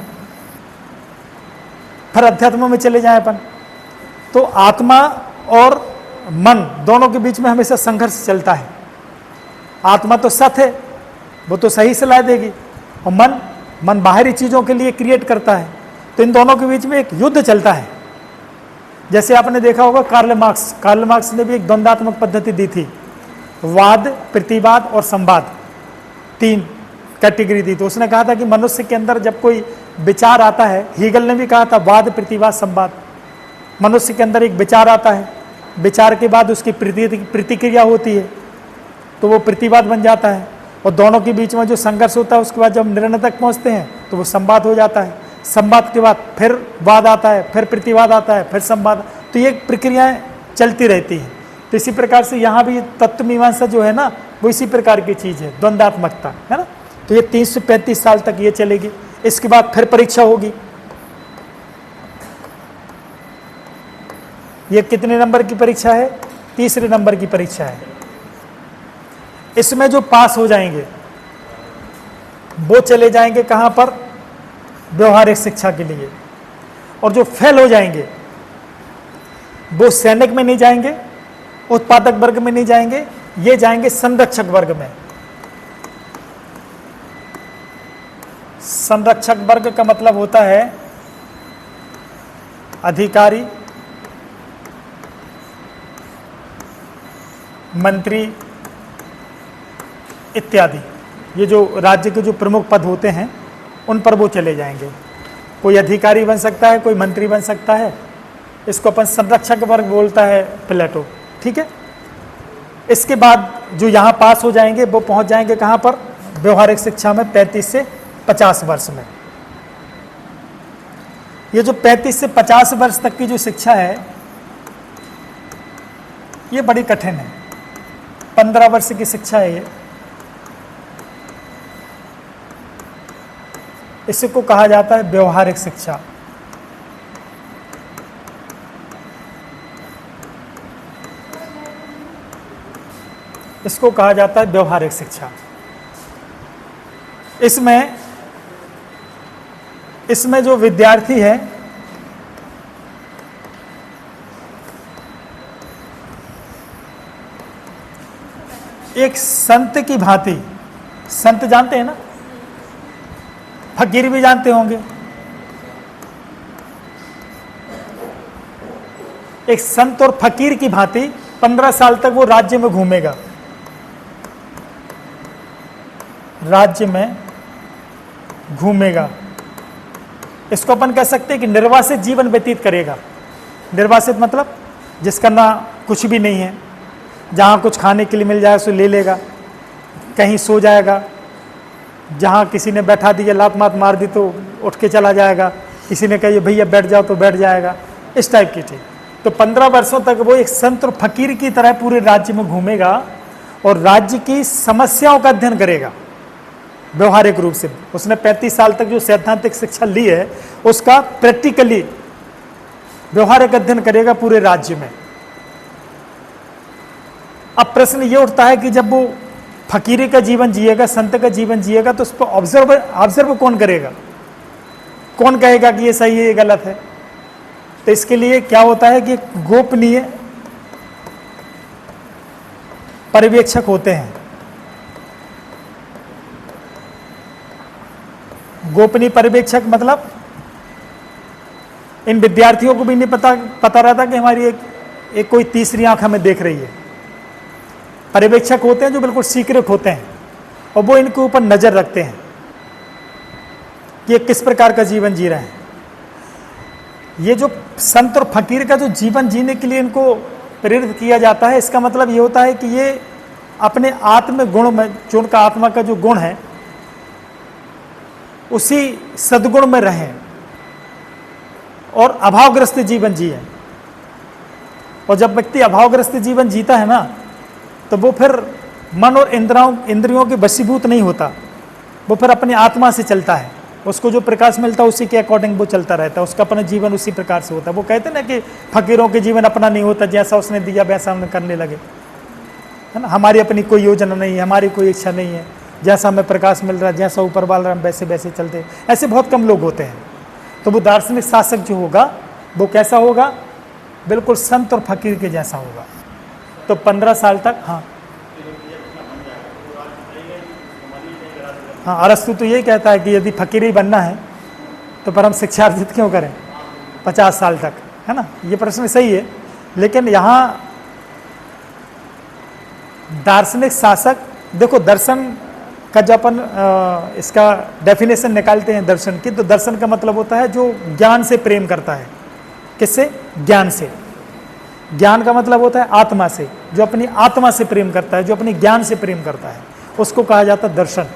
फिर अध्यात्म में चले जाएं अपन तो आत्मा और मन दोनों के बीच में हमेशा संघर्ष चलता है। आत्मा तो सत है, वो तो सही सलाह देगी, और मन बाहरी चीज़ों के लिए क्रिएट करता है। तो इन दोनों के बीच में एक युद्ध चलता है। जैसे आपने देखा होगा कार्ल मार्क्स ने भी एक द्वंद्वात्मक पद्धति दी थी, वाद, प्रतिवाद और संवाद, 3 कैटेगरी दी। तो उसने कहा था कि मनुष्य के अंदर जब कोई विचार आता है, हीगल ने भी कहा था वाद, प्रतिवाद, संवाद। मनुष्य के अंदर एक विचार आता है, विचार के बाद उसकी प्रतिक्रिया होती है, तो वो प्रतिवाद बन जाता है। और दोनों के बीच में जो संघर्ष होता है उसके बाद जब निर्णय तक पहुंचते हैं तो वो संवाद हो जाता है। संवाद के बाद फिर वाद आता है, फिर प्रतिवाद आता है, फिर संवाद। तो ये प्रक्रियाएं चलती रहती हैं। तो इसी प्रकार से यहाँ भी तत्वमीमांसा जो है ना, वो इसी प्रकार की चीज़ है, द्वंद्वात्मकता, है ना। तो ये 30 से 35 साल तक ये चलेगी। इसके बाद फिर परीक्षा होगी। ये कितने नंबर की परीक्षा है? 3रे नंबर की परीक्षा है। इसमें जो पास हो जाएंगे वो चले जाएंगे कहाँ पर? व्यवहारिक शिक्षा के लिए। और जो फेल हो जाएंगे वो सैनिक में नहीं जाएंगे, उत्पादक वर्ग में नहीं जाएंगे, ये जाएंगे संरक्षक वर्ग में। संरक्षक वर्ग का मतलब होता है अधिकारी, मंत्री इत्यादि। ये जो राज्य के जो प्रमुख पद होते हैं उन पर वो चले जाएंगे। कोई अधिकारी बन सकता है, कोई मंत्री बन सकता है। इसको अपन संरक्षक वर्ग बोलता है प्लेटो। ठीक है। इसके बाद जो यहाँ पास हो जाएंगे वो पहुँच जाएंगे कहाँ पर? व्यवहारिक शिक्षा में 35 से 50 वर्ष में। ये जो 35 से 50 वर्ष तक की जो शिक्षा है ये बड़ी कठिन है। 15 वर्ष की शिक्षा है ये। इसको कहा जाता है व्यवहारिक शिक्षा। इसको कहा जाता है व्यवहारिक शिक्षा। इसमें जो विद्यार्थी है एक संत की भांति, संत जानते हैं ना, फकीर भी जानते होंगे। एक संत और फकीर की भांति 15 साल तक वो राज्य में घूमेगा, राज्य में घूमेगा। इसको अपन कह सकते हैं कि निर्वासित जीवन व्यतीत करेगा। निर्वासित मतलब जिसका ना कुछ भी नहीं है, जहाँ कुछ खाने के लिए मिल जाए उसे ले लेगा, कहीं सो जाएगा, जहाँ किसी ने बैठा दिया लात मात मार दी तो उठ के चला जाएगा, किसी ने कही भैया बैठ जाओ तो बैठ जाएगा, इस टाइप की थी। तो 15 वर्षों तक वो एक संत और फकीर की तरह पूरे राज्य में घूमेगा और राज्य की समस्याओं का अध्ययन करेगा व्यवहारिक रूप से। उसने 35 साल तक जो सैद्धांतिक शिक्षा ली है उसका प्रैक्टिकली व्यवहारिक अध्ययन करेगा पूरे राज्य में। अब प्रश्न ये उठता है कि जब वो फकीरी का जीवन जिएगा, संत का जीवन जिएगा, तो उस पर ऑब्जर्व कौन करेगा? कौन कहेगा कि ये सही है ये गलत है? तो इसके लिए क्या होता है कि गोपनीय पर्यवेक्षक होते हैं। गोपनीय पर्यवेक्षक मतलब इन विद्यार्थियों को भी नहीं पता रहता कि हमारी एक कोई तीसरी आंख हमें देख रही है। पर्यवेक्षक होते हैं जो बिल्कुल सीक्रेट होते हैं और वो इनके ऊपर नजर रखते हैं कि ये किस प्रकार का जीवन जी रहे हैं। ये जो संत और फकीर का जो जीवन जीने के लिए इनको प्रेरित किया जाता है, इसका मतलब ये होता है कि ये अपने आत्म गुण में, जो उनका आत्मा का जो गुण है उसी सद्गुण में रहें और अभावग्रस्त जीवन जिए। और जब व्यक्ति अभावग्रस्त जीवन जीता है ना, तो वो फिर मन और इंद्रियों के वशीभूत नहीं होता, वो फिर अपनी आत्मा से चलता है। उसको जो प्रकाश मिलता है उसी के अकॉर्डिंग वो चलता रहता है, उसका अपना जीवन उसी प्रकार से होता है। वो कहते हैं ना कि फकीरों के जीवन अपना नहीं होता, जैसा उसने दिया वैसा हम करने लगे, है ना। हमारी अपनी कोई योजना नहीं है, हमारी कोई इच्छा नहीं है, जैसा हमें प्रकाश मिल रहा है, जैसा ऊपर वाला हम वैसे वैसे चलते। ऐसे बहुत कम लोग होते हैं। तो वो दार्शनिक शासक जो होगा वो कैसा होगा? बिल्कुल संत और फकीर के जैसा होगा। तो 15 साल तक, हाँ अरस्तु तो यही कहता है कि यदि फकीर ही बनना है तो पर हम शिक्षा अर्जित क्यों करें 50 साल तक, है ना। ये प्रश्न सही है, लेकिन यहाँ दार्शनिक शासक, देखो दर्शन का जो अपन इसका डेफिनेशन निकालते हैं दर्शन की, तो दर्शन का मतलब होता है जो ज्ञान से प्रेम करता है। किससे? ज्ञान से। ज्ञान का मतलब होता है आत्मा से, जो अपनी आत्मा से प्रेम करता है, जो अपनी ज्ञान से प्रेम करता है, उसको कहा जाता है दर्शन।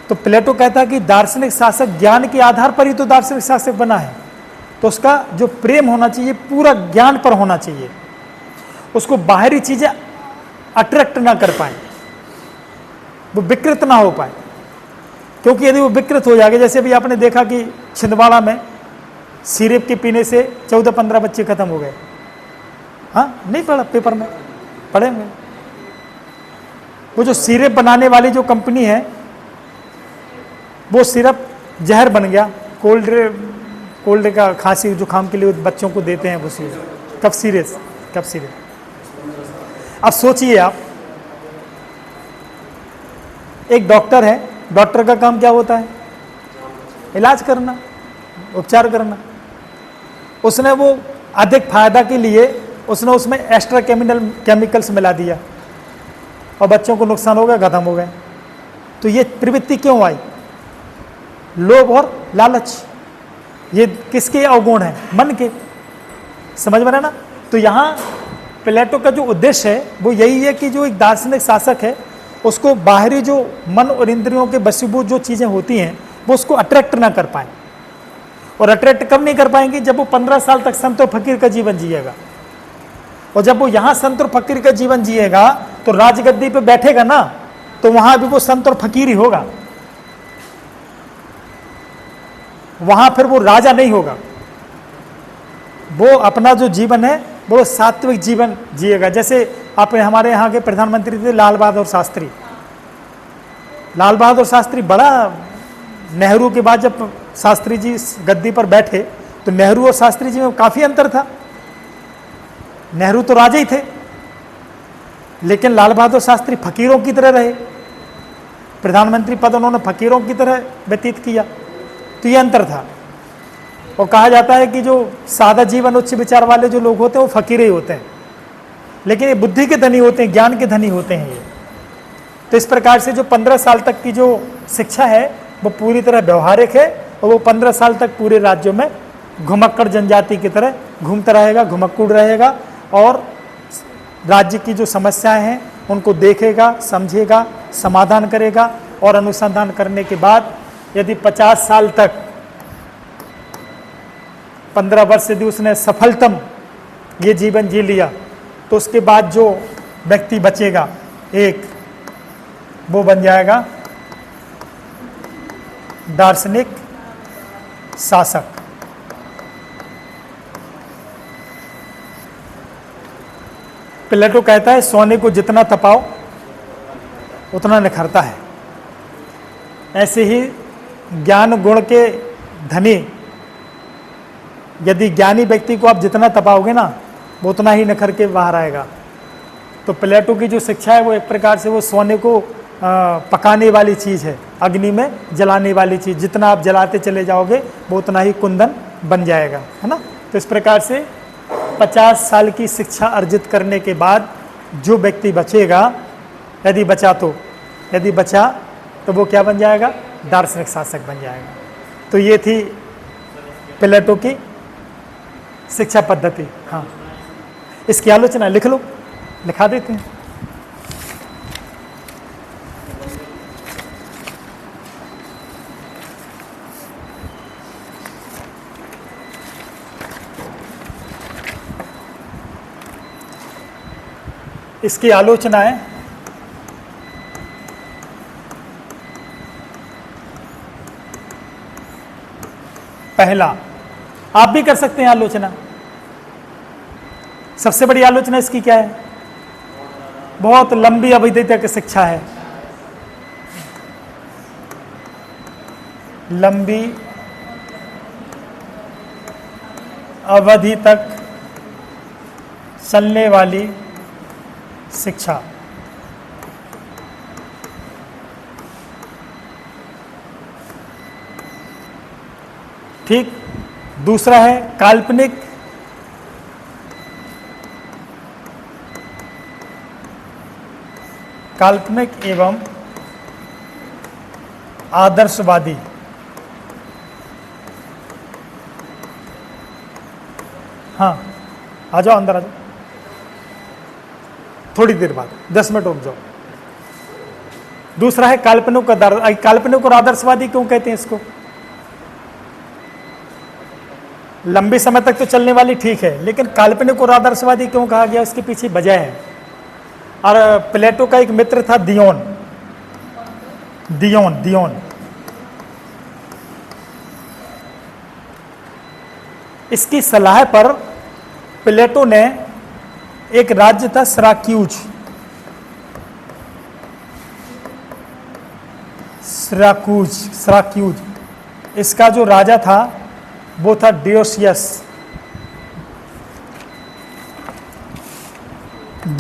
तो प्लेटो कहता है कि दार्शनिक शासक ज्ञान के आधार पर ही तो दार्शनिक शासक बना है। तो उसका जो प्रेम होना चाहिए पूरा ज्ञान पर होना चाहिए, उसको बाहरी चीजें अट्रैक्ट ना कर पाए, वो विकृत ना हो पाए। क्योंकि यदि वो विकृत हो जाएगा, जैसे भी आपने देखा कि छिंदवाड़ा में सिरप के पीने से 14-15 बच्चे खत्म हो गए। हाँ, नहीं पढ़ा पेपर में, पढ़े होंगे। वो जो सिरप बनाने वाली जो कंपनी है, वो सिरप जहर बन गया। कोल्ड का खांसी जुकाम के लिए बच्चों को देते हैं वो सिरप। कफ सिरप अब सोचिए आप, एक डॉक्टर है, डॉक्टर का काम क्या होता है? इलाज करना, उपचार करना। उसने वो अधिक फायदा के लिए उसने उसमें एक्स्ट्रा केमिकल्स मिला दिया और बच्चों को नुकसान हो गया, खत्म हो गए। तो ये प्रवृत्ति क्यों आई? लोभ और लालच। ये किसके अवगुण है? मन के। समझ में ना? तो यहाँ प्लेटो का जो उद्देश्य है वो यही है कि जो एक दार्शनिक शासक है उसको बाहरी जो मन और इंद्रियों के वशीभूत जो चीज़ें होती हैं वो उसको अट्रैक्ट ना कर पाए। और अट्रैक्ट कब नहीं कर पाएंगे? जब वो 15 साल तक संत और फकीर का जीवन जिएगा। और जब वो यहाँ संत और फकीर का जीवन जिएगा तो राजगद्दी पे बैठेगा ना, तो वहां भी वो संत और फकीर ही होगा, वहां फिर वो राजा नहीं होगा। वो अपना जो जीवन है वो सात्विक जीवन जिएगा। जैसे आप हमारे यहाँ के प्रधानमंत्री थे लाल बहादुर शास्त्री। लाल बहादुर शास्त्री बड़ा, नेहरू के बाद जब शास्त्री जी गद्दी पर बैठे तो नेहरू और शास्त्री जी में काफी अंतर था। नेहरू तो राजा ही थे, लेकिन लाल बहादुर शास्त्री फकीरों की तरह रहे। प्रधानमंत्री पद उन्होंने फकीरों की तरह व्यतीत किया। तो ये अंतर था। और कहा जाता है कि जो सादा जीवन उच्च विचार वाले जो लोग होते हैं वो फकीर ही होते हैं, लेकिन ये बुद्धि के धनी होते हैं, ज्ञान के धनी होते हैं ये। तो इस प्रकार से जो 15 साल तक की जो शिक्षा है वो पूरी तरह व्यवहारिक है और वो 15 साल तक पूरे राज्यों में घुमक्कड़ जनजाति की तरह घूमता रहेगा, घुमक्कड़ रहेगा और राज्य की जो समस्याएं हैं उनको देखेगा, समझेगा, समाधान करेगा। और अनुसंधान करने के बाद यदि 50 साल तक 15 वर्ष यदि उसने सफलतम ये जीवन जी लिया तो उसके बाद जो व्यक्ति बचेगा एक, वो बन जाएगा दार्शनिक शासक। प्लेटो कहता है सोने को जितना तपाओ उतना निखरता है। ऐसे ही ज्ञान गुण के धनी, यदि ज्ञानी व्यक्ति को आप जितना तपाओगे ना वो उतना ही निखर के बाहर आएगा। तो प्लेटो की जो शिक्षा है वो एक प्रकार से वो सोने को पकाने वाली चीज़ है, अग्नि में जलाने वाली चीज़। जितना आप जलाते चले जाओगे वो उतना ही कुंदन बन जाएगा, है ना। तो इस प्रकार से 50 साल की शिक्षा अर्जित करने के बाद जो व्यक्ति बचेगा, यदि बचा तो वो क्या बन जाएगा? दार्शनिक शासक बन जाएगा। तो ये थी प्लेटो की शिक्षा पद्धति। हाँ, इसकी आलोचना लिख लो, लिखा देते हैं। इसकी आलोचना है पहला, आप भी कर सकते हैं आलोचना। सबसे बड़ी आलोचना इसकी क्या है? बहुत लंबी अवधि तक शिक्षा है, लंबी अवधि तक चलने वाली शिक्षा। ठीक। दूसरा है काल्पनिक एवं आदर्शवादी। हाँ, आ जाओ, अंदर आ जाओ, थोड़ी देर बाद 10 मिनट रुक जाओ। दूसरा है काल्पनिक और आदर्शवादी। क्यों कहते हैं इसको? लंबे समय तक तो चलने वाली ठीक है, लेकिन काल्पनिक और आदर्शवादी क्यों कहा गया? उसके पीछे वजह है। और प्लेटो का एक मित्र था दियोन। इसकी सलाह पर प्लेटो ने एक राज्य था सिराक्यूज, इसका जो राजा था वो था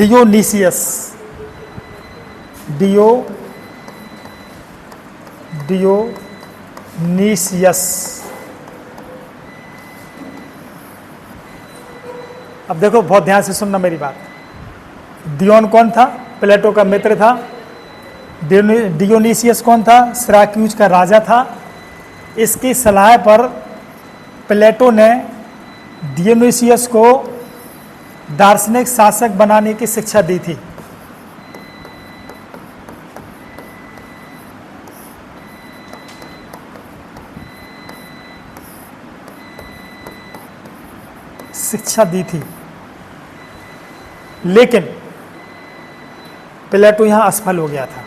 डियोनीसियस, डियोनीसियस। अब देखो बहुत ध्यान से सुनना मेरी बात। दियोन कौन था? प्लेटो का मित्र था। डियोनीसियस कौन था? सिराक्यूज का राजा था। इसकी सलाह पर प्लेटो ने डियोनीसियस को दार्शनिक शासक बनाने की शिक्षा दी थी। लेकिन प्लेटो यहां असफल हो गया था।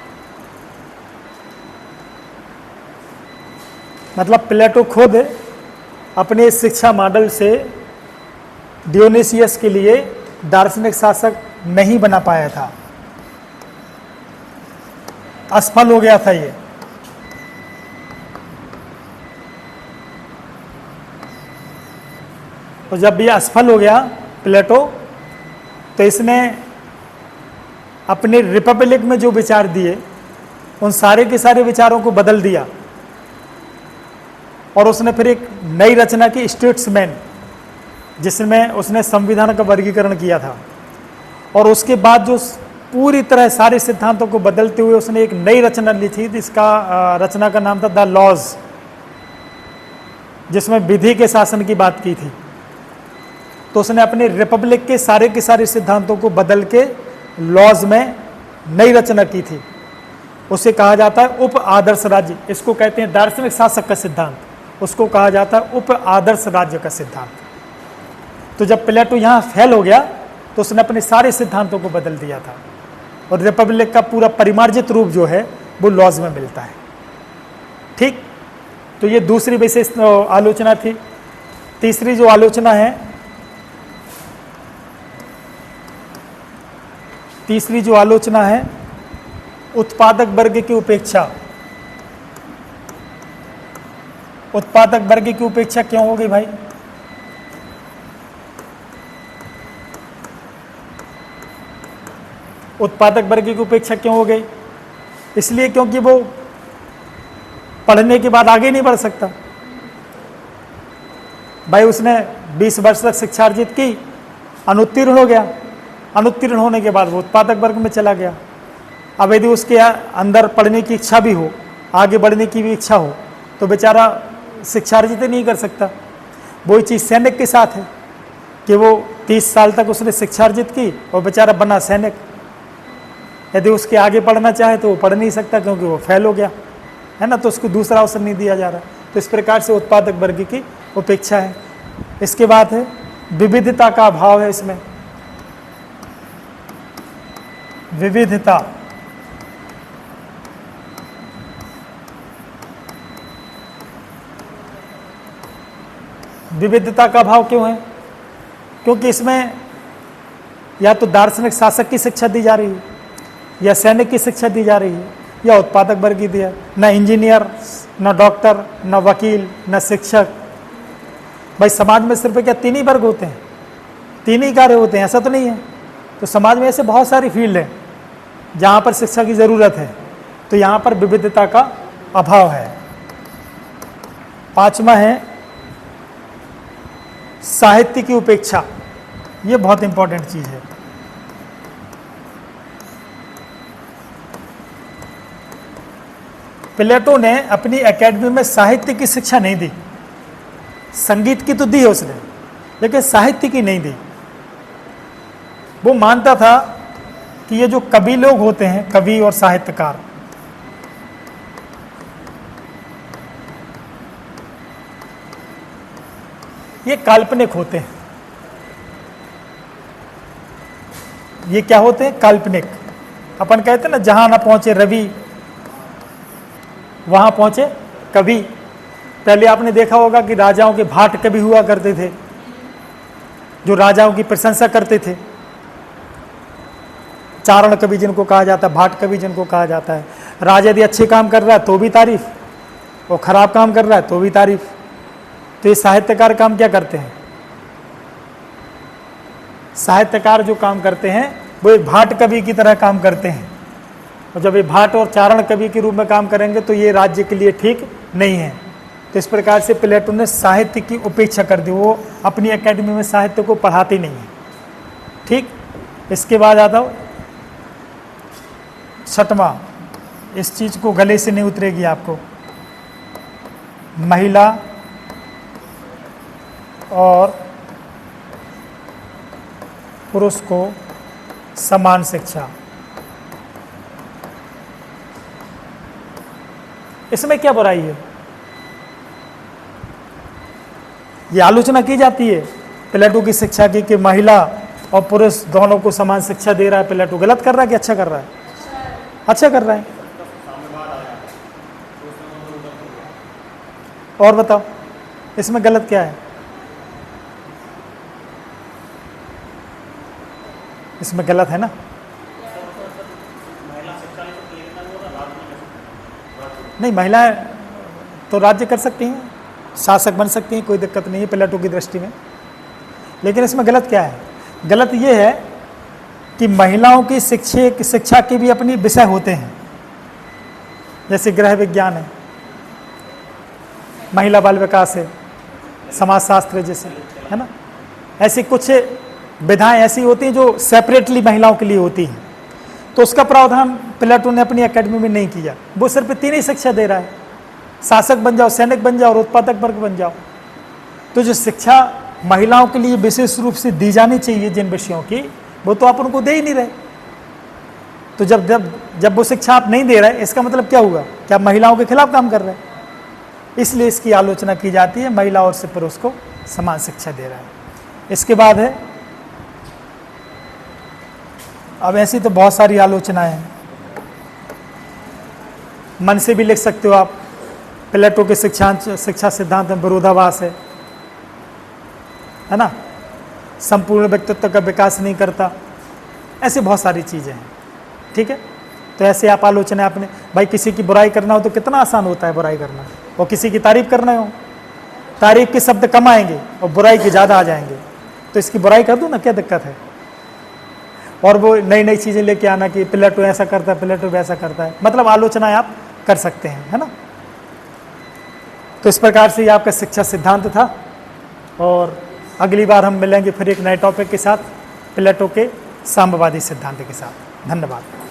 मतलब प्लेटो खुद अपने शिक्षा मॉडल से डियोनीसियस के लिए दार्शनिक शासक नहीं बना पाया था, असफल हो गया था ये। तो जब ये असफल हो गया प्लेटो, तो इसने अपने रिपब्लिक में जो विचार दिए उन सारे के सारे विचारों को बदल दिया और उसने फिर एक नई रचना की, स्टेट्समैन, जिसमें उसने संविधान का वर्गीकरण किया था। और उसके बाद जो पूरी तरह सारे सिद्धांतों को बदलते हुए उसने एक नई रचना ली थी, जिसका रचना का नाम था द लॉज, जिसमें विधि के शासन की बात की थी। तो उसने अपने रिपब्लिक के सारे सिद्धांतों को बदल के लॉज में नई रचना की थी। उसे कहा जाता है उप आदर्श राज्य। इसको कहते हैं दार्शनिक शासक का सिद्धांत, उसको कहा जाता है उप आदर्श राज्य का सिद्धांत। तो जब प्लेटो यहाँ फेल हो गया तो उसने अपने सारे सिद्धांतों को बदल दिया था और रिपब्लिक का पूरा परिमार्जित रूप जो है वो लॉज में मिलता है। ठीक, तो ये दूसरी विशेष आलोचना थी। तीसरी जो आलोचना है, उत्पादक वर्ग की उपेक्षा। उत्पादक वर्ग की उपेक्षा क्यों हो गई भाई? उत्पादक वर्ग की उपेक्षा क्यों हो गई? इसलिए क्योंकि वो पढ़ने के बाद आगे नहीं बढ़ सकता। भाई उसने 20 वर्ष तक शिक्षा अर्जित की, अनुत्तीर्ण हो गया। अनुत्तीर्ण होने के बाद वो उत्पादक वर्ग में चला गया। अब यदि उसके अंदर पढ़ने की इच्छा भी हो, आगे बढ़ने की भी इच्छा हो, तो बेचारा शिक्षा अर्जित नहीं कर सकता। वही चीज़ सैनिक के साथ है कि वो 30 साल तक उसने शिक्षा अर्जित की और बेचारा बना सैनिक। यदि उसके आगे पढ़ना चाहे तो वो पढ़ नहीं सकता क्योंकि वो फेल हो गया है ना, तो उसको दूसरा अवसर नहीं दिया जा रहा। तो इस प्रकार से उत्पादक वर्ग की उपेक्षा है। इसके बाद है विविधता का अभाव है। इसमें विविधता, विविधता का अभाव क्यों है? क्योंकि इसमें या तो दार्शनिक शासक की शिक्षा दी जा रही है, या सैनिक की शिक्षा दी जा रही है, या उत्पादक वर्ग की दी है। न इंजीनियर, न डॉक्टर, न वकील, न शिक्षक। भाई समाज में सिर्फ क्या 3 ही वर्ग होते हैं, 3 ही कार्य होते हैं? ऐसा तो नहीं है। तो समाज में ऐसे बहुत सारी फील्ड हैं जहाँ पर शिक्षा की ज़रूरत है। तो यहाँ पर विविधता का अभाव है। 5वां है साहित्य की उपेक्षा। ये बहुत इंपॉर्टेंट चीज़ है। प्लेटो ने अपनी एकेडमी में साहित्य की शिक्षा नहीं दी। संगीत की तो दी है उसने, लेकिन साहित्य की नहीं दी। वो मानता था कि ये जो कवि लोग होते हैं, कवि और साहित्यकार, ये काल्पनिक होते हैं। ये क्या होते हैं? काल्पनिक। अपन कहते हैं ना, जहां ना पहुंचे रवि वहां पहुंचे कवि। पहले आपने देखा होगा कि राजाओं के भाट कवि हुआ करते थे, जो राजाओं की प्रशंसा करते थे। चारण कवि जिनको कहा जाता है, भाट कवि जिनको कहा जाता है। राजा यदि अच्छे काम कर रहा है तो भी तारीफ, और खराब काम कर रहा है तो भी तारीफ। तो ये साहित्यकार काम क्या करते हैं? साहित्यकार जो काम करते हैं वो एक भाट कवि की तरह काम करते हैं, और जब ये भाट और चारण कवि के रूप में काम करेंगे तो ये राज्य के लिए ठीक नहीं है। तो इस प्रकार से प्लेटो ने साहित्य की उपेक्षा कर दी, वो अपनी एकेडमी में साहित्य को पढ़ाते नहीं है। ठीक, इसके बाद आता हूँ छठवां, इस चीज को गले से नहीं उतरेगी आपको, महिला और पुरुष को समान शिक्षा। इसमें क्या बुराई है? ये आलोचना की जाती है प्लेटो की शिक्षा की कि महिला और पुरुष दोनों को समान शिक्षा दे रहा है प्लेटो। गलत कर रहा है कि अच्छा कर रहा है? अच्छा कर रहा है। और बताओ इसमें गलत क्या है? इसमें गलत है ना? नहीं, महिलाएं तो राज्य कर सकती हैं, शासक बन सकती हैं, कोई दिक्कत नहीं है प्लेटो की दृष्टि में। लेकिन इसमें गलत क्या है? गलत ये है कि महिलाओं की शिक्षा के भी अपनी विषय होते हैं, जैसे गृह विज्ञान है, महिला बाल विकास है, समाजशास्त्र जैसे, है ना। ऐसी कुछ विधाएं ऐसी होती हैं जो सेपरेटली महिलाओं के लिए होती हैं, तो उसका प्रावधान प्लेटो ने अपनी एकेडमी में नहीं किया। वो सिर्फ 3 ही शिक्षा दे रहा है, शासक बन जाओ, सैनिक बन जाओ और उत्पादक वर्ग बन जाओ। तो जो शिक्षा महिलाओं के लिए विशेष रूप से दी जानी चाहिए जिन विषयों की, वो तो आप उनको दे ही नहीं रहे। तो जब जब जब वो शिक्षा आप नहीं दे रहे, इसका मतलब क्या हुआ? क्या महिलाओं के खिलाफ काम कर रहे हैं? इसलिए इसकी आलोचना की जाती है, महिला और पुरुष को समान शिक्षा दे रहा है। इसके बाद है, अब ऐसी तो बहुत सारी आलोचनाएं हैं, मन से भी लिख सकते हो आप। प्लेटो के शिक्षा सिद्धांत में विरोधाभास है ना, संपूर्ण व्यक्तित्व का विकास नहीं करता, ऐसे बहुत सारी चीजें हैं। ठीक है, तो ऐसे आप आलोचना आपने, भाई किसी की बुराई करना हो तो कितना आसान होता है बुराई करना, और किसी की तारीफ करना हो, तारीफ के शब्द कम आएंगे और बुराई के ज़्यादा आ जाएंगे। तो इसकी बुराई कर दूँ ना, क्या दिक्कत है? और वो नई नई चीज़ें लेके आना कि प्लेटो ऐसा करता है, प्लेटो वैसा करता है, मतलब आलोचनाएं आप कर सकते हैं, है ना। तो इस प्रकार से ये आपका शिक्षा सिद्धांत था, और अगली बार हम मिलेंगे फिर एक नए टॉपिक के साथ, प्लेटो के साम्यवादी सिद्धांत के साथ। धन्यवाद।